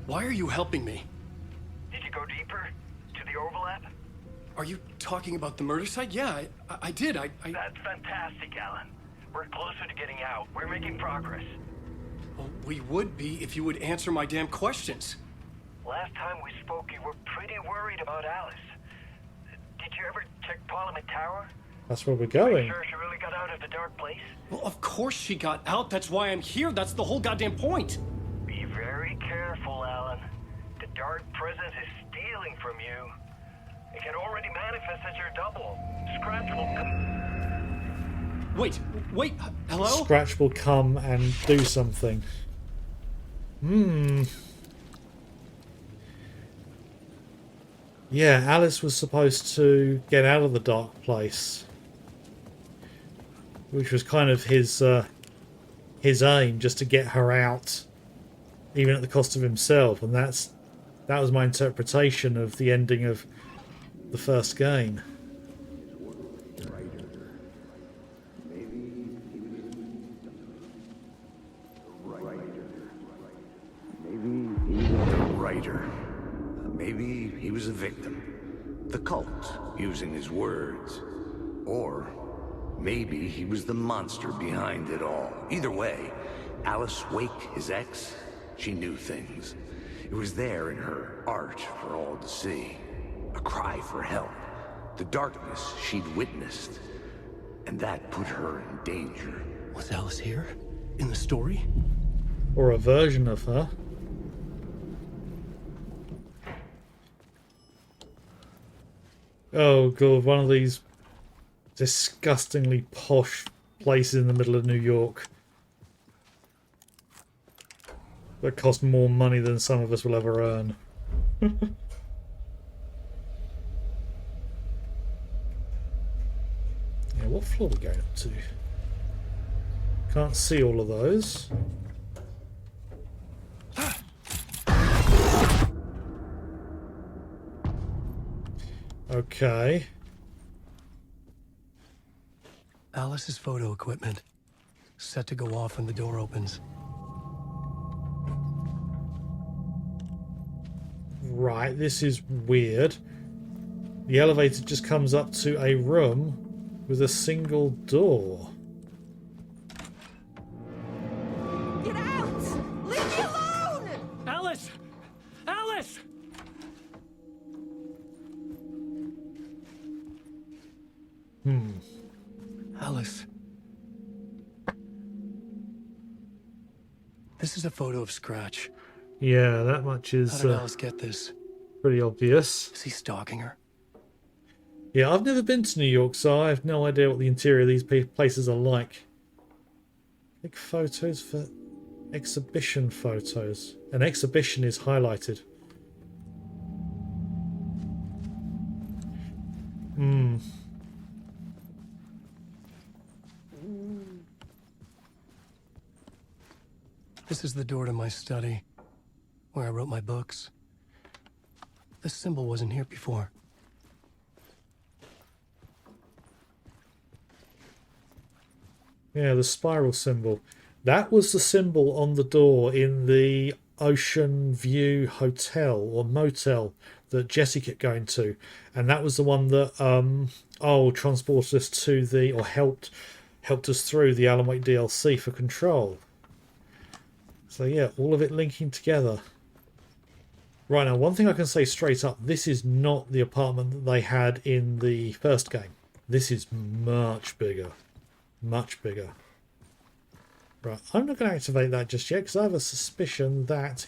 Why are you helping me? Did you go deeper? To the overlap? Are you talking about the murder site? Yeah, I did. I... That's fantastic, Alan. We're closer to getting out. We're making progress. Well, we would be if you would answer my damn questions. Last time we spoke, you were pretty worried about Alice. Did you ever check Parliament Tower? That's where we're Are you going. sure she really got out of the dark place? Well, of course she got out. That's why I'm here. That's the whole goddamn point. Be very careful, Alan. The dark presence is stealing from you. It can already manifest as your double. Scratch will come. Wait, hello? Scratch will come and do something. Yeah, Alice was supposed to get out of the dark place, which was kind of his aim, just to get her out, even at the cost of himself. And that was my interpretation of the ending of the first game. The writer. Maybe he was a victim. The cult, using his words. Or maybe he was the monster behind it all. Either way, Alice Wake, his ex, she knew things. It was there in her art for all to see. A cry for help. The darkness she'd witnessed. And that put her in danger. Was Alice here? In the story? Or a version of her. Oh god, one of these disgustingly posh places in the middle of New York that cost more money than some of us will ever earn. Yeah, what floor are we going up to? Can't see all of those. Okay. Alice's photo equipment. Set to go off when the door opens. Right, this is weird. The elevator just comes up to a room with a single door. Get out! Leave me alone! Alice! Alice! Alice. This is a photo of Scratch. Yeah, that much How is did Alice get this? pretty obvious. Is he stalking her? Yeah, I've never been to New York, so I have no idea what the interior of these places are like. Take photos for exhibition photos. An exhibition is highlighted. This is the door to my study, where I wrote my books. This symbol wasn't here before. Yeah, the spiral symbol. That was the symbol on the door in the Ocean View Hotel or motel that Jesse kept going to. And that was the one that transported us to the, or helped us through the Alan Wake DLC for Control. So yeah, all of it linking together. Right, now one thing I can say straight up, this is not the apartment that they had in the first game. This is much bigger. Much bigger. Right, I'm not going to activate that just yet because I have a suspicion that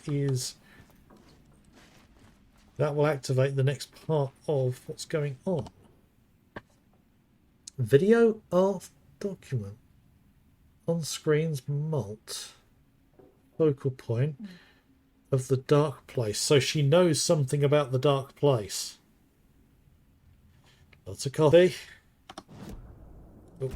will activate the next part of what's going on. Video art document. On screens malt. Focal point of the dark place. So she knows something about the dark place. Lots of coffee. Oh.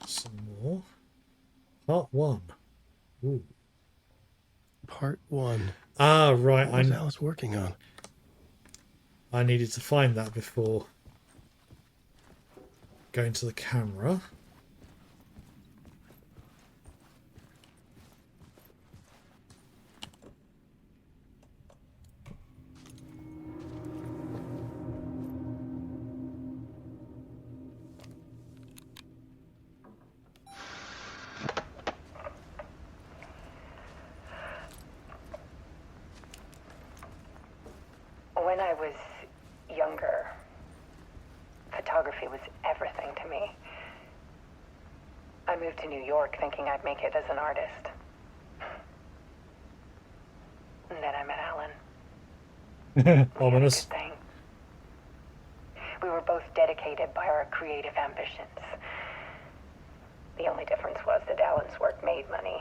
Some more. Part 1. Ooh. Part 1. Ah, right. What was Alice working on? I needed to find that before going to the camera. was everything to me. I moved to New York thinking I'd make it as an artist. And then I met Alan. Ominous. Good thing. We were both dedicated by our creative ambitions. The only difference was that Alan's work made money.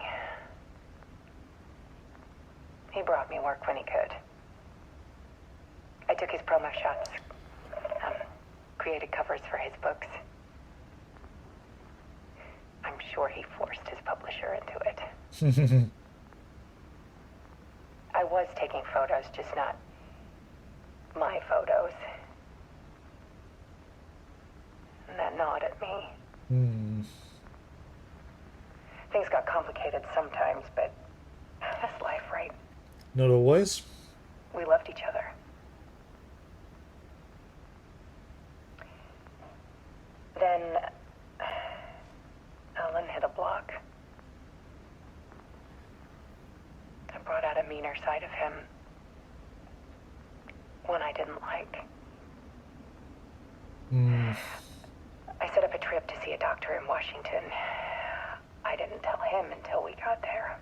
He brought me work when he could. I took his promo shots, created covers for his books. I'm sure he forced his publisher into it. I was taking photos, just not my photos. And that gnawed at me. Things got complicated sometimes, but that's life, right? Not always. We loved each other. Then Alan hit a block. I brought out a meaner side of him. One I didn't like. I set up a trip to see a doctor in Washington. I didn't tell him until we got there.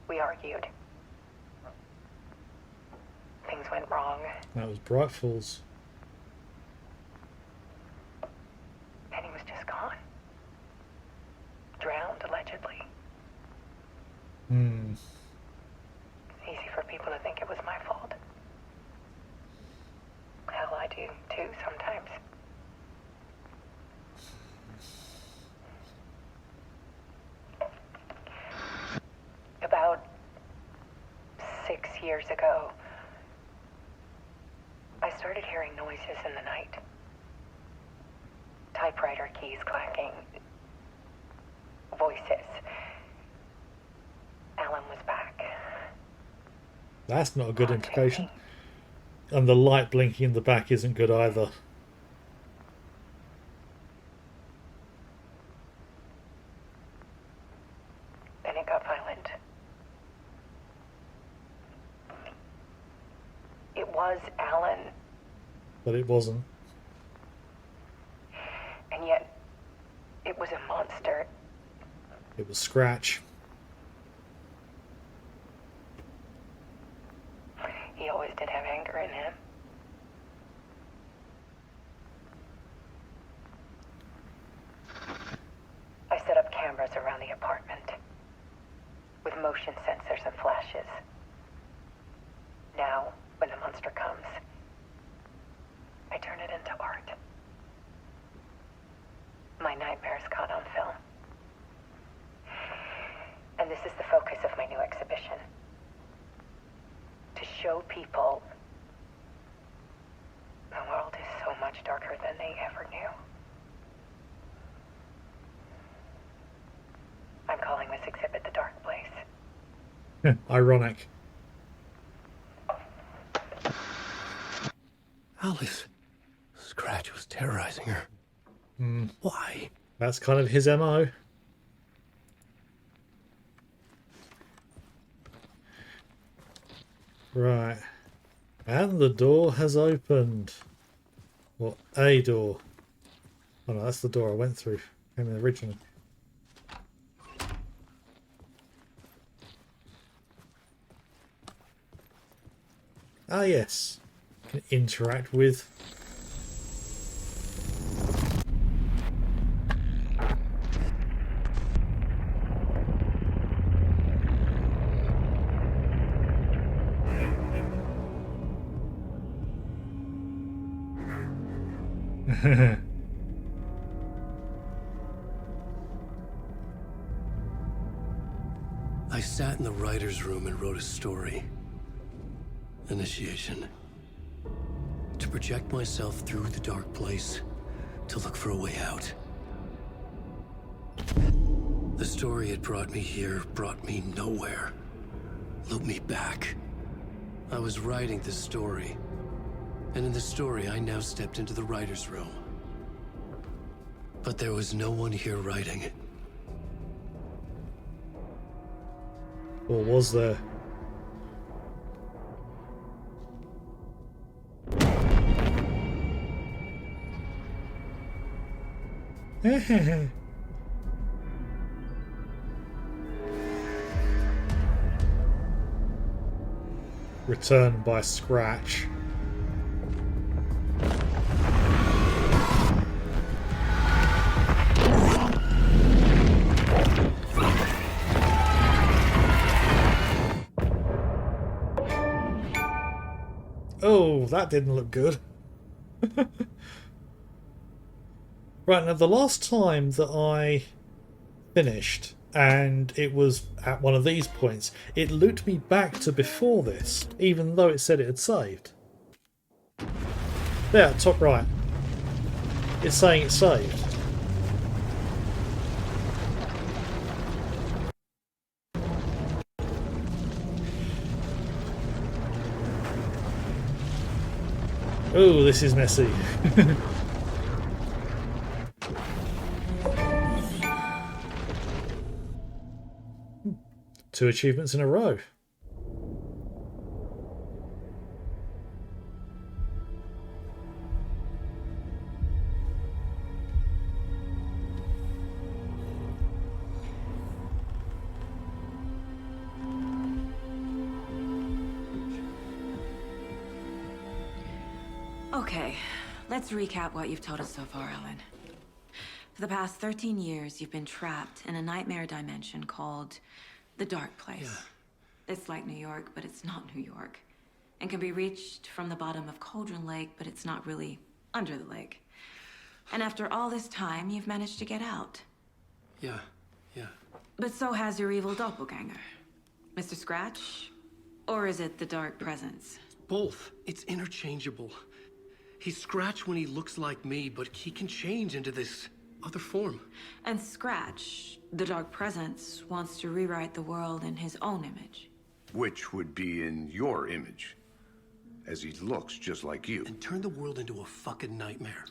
We argued. Things went wrong. That was Bright Falls. Penny was just gone. Drowned, allegedly. It's easy for people to think it was my fault. Hell, I do too sometimes. About 6 years ago, I started hearing noises in the night. Typewriter keys clacking. Voices. Alan was back. That's not a good indication. And the light blinking in the back isn't good either. Then it got violent. It was Alan, But it wasn't. and yet it was a monster. It was Scratch. He always did have anger in him. I set up cameras around the apartment with motion sensors and flashes. Now, when the monster comes, I turn it into art. My nightmares caught on film. And this is the focus of my new exhibition. To show people the world is so much darker than they ever knew. I'm calling this exhibit The Dark Place. Ironic. Alice. Scratch was terrorizing her. Why? That's kind of his MO. Right. And the door has opened. Well, a door. Oh no, that's the door I went through. Came in originally. Ah yes. Can interact with. I sat in the writer's room and wrote a story. Initiation. To project myself through the dark place, to look for a way out. The story it brought me here brought me nowhere. Looped me back. I was writing the story. And in the story, I now stepped into the writer's room. But there was no one here writing. Or was there? Return by Scratch. Oh, that didn't look good. Right, now the last time that I finished, and it was at one of these points, it looped me back to before this, even though it said it had saved. There, top right. It's saying it's saved. Oh, this is messy. 2 achievements in a row. Okay, let's recap what you've told us so far, Alan. For the past 13 years, you've been trapped in a nightmare dimension called the Dark Place. Yeah. It's like New York, but it's not New York. And can be reached from the bottom of Cauldron Lake, but it's not really under the lake. And after all this time, you've managed to get out. Yeah. But so has your evil doppelganger. Mr. Scratch? Or is it the Dark Presence? Both. It's interchangeable. He's Scratch when he looks like me, but he can change into this other form. And Scratch, the Dark Presence, wants to rewrite the world in his own image. Which would be in your image, as he looks just like you. And turn the world into a fucking nightmare.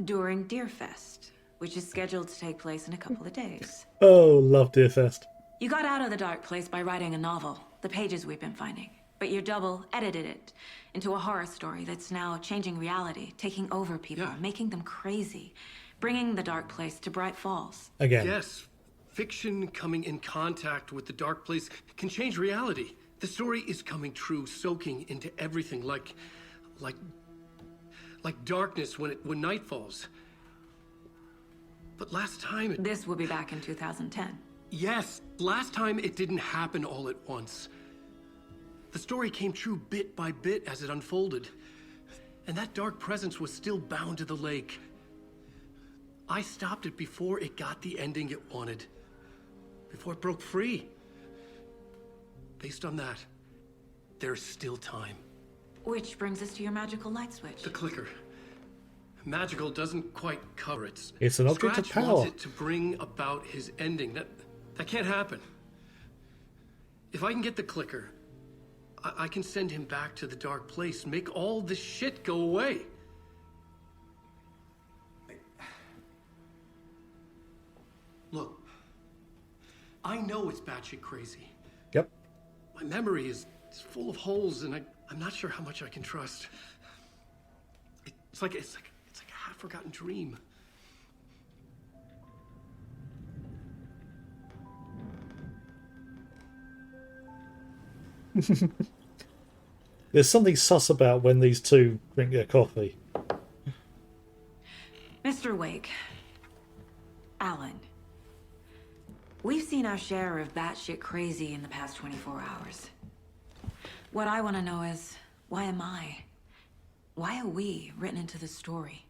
During Deerfest, which is scheduled to take place in a couple of days. Oh, love Deerfest. You got out of the Dark Place by writing a novel, The Pages We've Been Finding. But your double edited it into a horror story that's now changing reality, taking over people, making them crazy, bringing the Dark Place to Bright Falls. Again. Yes, fiction coming in contact with the Dark Place can change reality. The story is coming true, soaking into everything, like darkness when night falls. But last time This will be back in 2010. Yes, last time it didn't happen all at once. The story came true bit by bit as it unfolded. And that dark presence was still bound to the lake. I stopped it before it got the ending it wanted. Before it broke free. Based on that, there's still time. Which brings us to your magical light switch. The clicker. Magical doesn't quite cover it. It's an object of Scratch power. wants it to bring about his ending. That can't happen. If I can get the clicker, I can send him back to the Dark Place, make all this shit go away. Look, I know it's batshit crazy. Yep. My memory is full of holes, and I'm not sure how much I can trust. It's like a half-forgotten dream. There's something sus about when these two drink their coffee. Mr. Wake, Alan, we've seen our share of batshit crazy in the past 24 hours. What I want to know is, why am I? Why are we written into the story?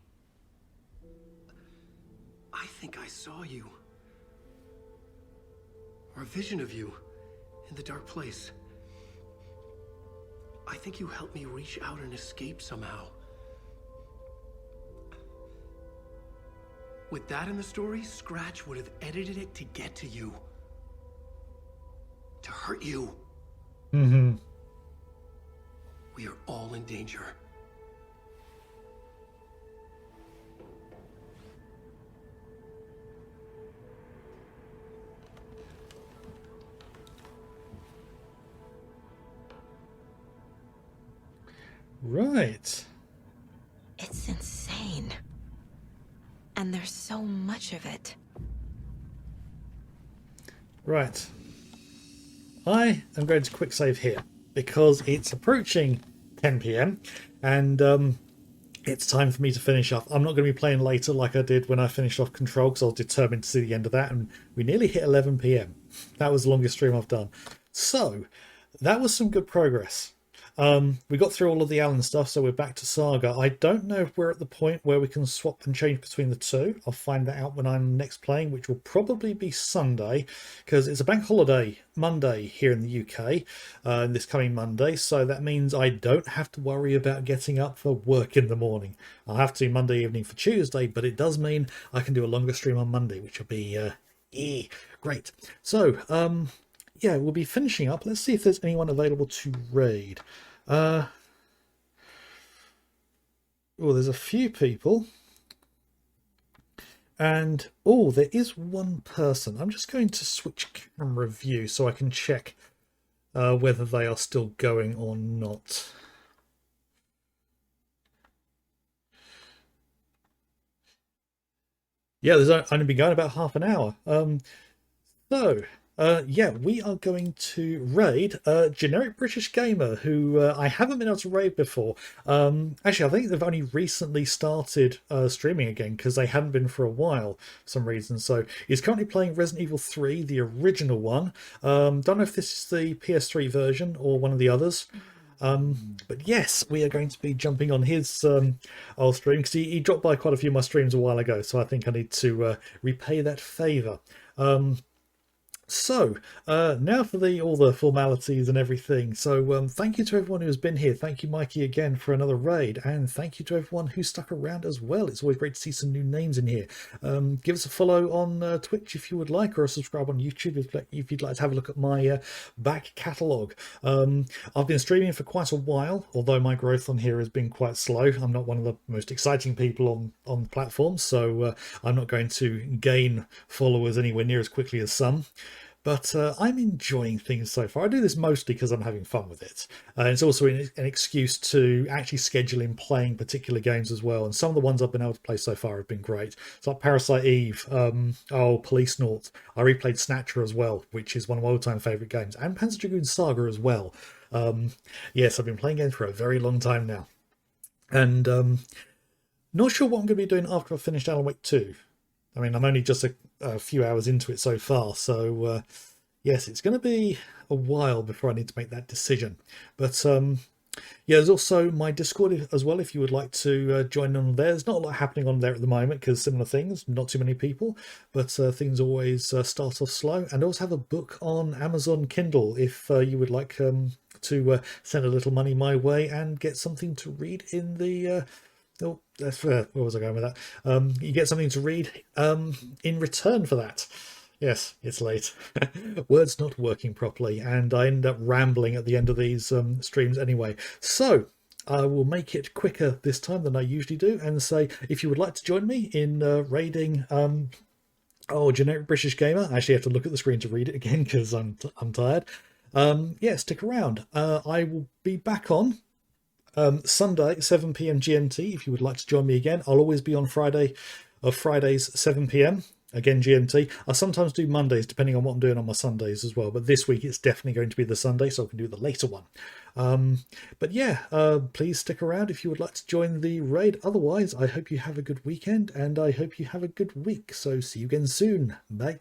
I think I saw you. Or a vision of you in the Dark Place. I think you helped me reach out and escape somehow. With that in the story, Scratch would have edited it to get to you. To hurt you. Mm-hmm. We are all in danger. Right. It's insane. And they're There's so much of it. Right. I am going to quick save here because it's approaching 10 p.m. and it's time for me to finish off. I'm not going to be playing later like I did when I finished off Control because I was determined to see the end of that, and we nearly hit 11 p.m. That was the longest stream I've done. So that was some good progress. We got through all of the Alan stuff, so we're back to Saga. I don't know if we're at the point where we can swap and change between the two. I'll find that out when I'm next playing, which will probably be Sunday, because it's a bank holiday Monday here in the UK, this coming Monday, so that means I don't have to worry about getting up for work in the morning. I'll have to Monday evening for Tuesday, but it does mean I can do a longer stream on Monday, which will be great. So, yeah, we'll be finishing up. Let's see if there's anyone available to raid. Oh, there's a few people. And, oh, there is one person. I'm just going to switch camera view so I can check whether they are still going or not. Yeah, there's only been going about half an hour. Yeah, we are going to raid Generic British Gamer, who I haven't been able to raid before. Actually, I think they've only recently started streaming again because they hadn't been for a while for some reason. So he's currently playing Resident Evil 3, the original one. Don't know if this is the PS3 version or one of the others. But yes, we are going to be jumping on his old stream because he dropped by quite a few of my streams a while ago. So I think I need to repay that favour. So now for all the formalities and everything. So thank you to everyone who has been here. Thank you, Mikey, again for another raid, and thank you to everyone who stuck around as well. It's always great to see some new names in here. Give us a follow on Twitch if you would like, or a subscribe on YouTube if you'd like to have a look at my back catalogue. I've been streaming for quite a while, although my growth on here has been quite slow. I'm not one of the most exciting people on the platform, so I'm not going to gain followers anywhere near as quickly as some. But I'm enjoying things so far. I do this mostly because I'm having fun with it. It's also an excuse to actually schedule in playing particular games as well. And some of the ones I've been able to play so far have been great. It's like Parasite Eve, Policenaut. I replayed Snatcher as well, which is one of my all-time favourite games. And Panzer Dragoon Saga as well. Yes, I've been playing games for a very long time now. And not sure what I'm going to be doing after I've finished Alan Wake 2. I mean, I'm only just a few hours into it so far, so yes, it's going to be a while before I need to make that decision. But yeah, there's also my Discord as well if you would like to join on there. There's not a lot happening on there at the moment because similar things, not too many people, but things always start off slow. And I also have a book on Amazon Kindle if you would like to send a little money my way and get something to read in the... Oh, where was I going with that? You get something to read in return for that. Yes, it's late. Words not working properly, and I end up rambling at the end of these streams anyway. So I will make it quicker this time than I usually do and say, if you would like to join me in raiding Generic British Gamer, I actually have to look at the screen to read it again because I'm tired. Yeah, stick around. I will be back on Sunday, 7 p.m. GMT, if you would like to join me again. I'll always be on Fridays, 7 p.m. Again, GMT. I sometimes do Mondays, depending on what I'm doing on my Sundays as well. But this week, it's definitely going to be the Sunday, so I can do the later one. But yeah, please stick around if you would like to join the raid. Otherwise, I hope you have a good weekend, and I hope you have a good week. So see you again soon. Bye.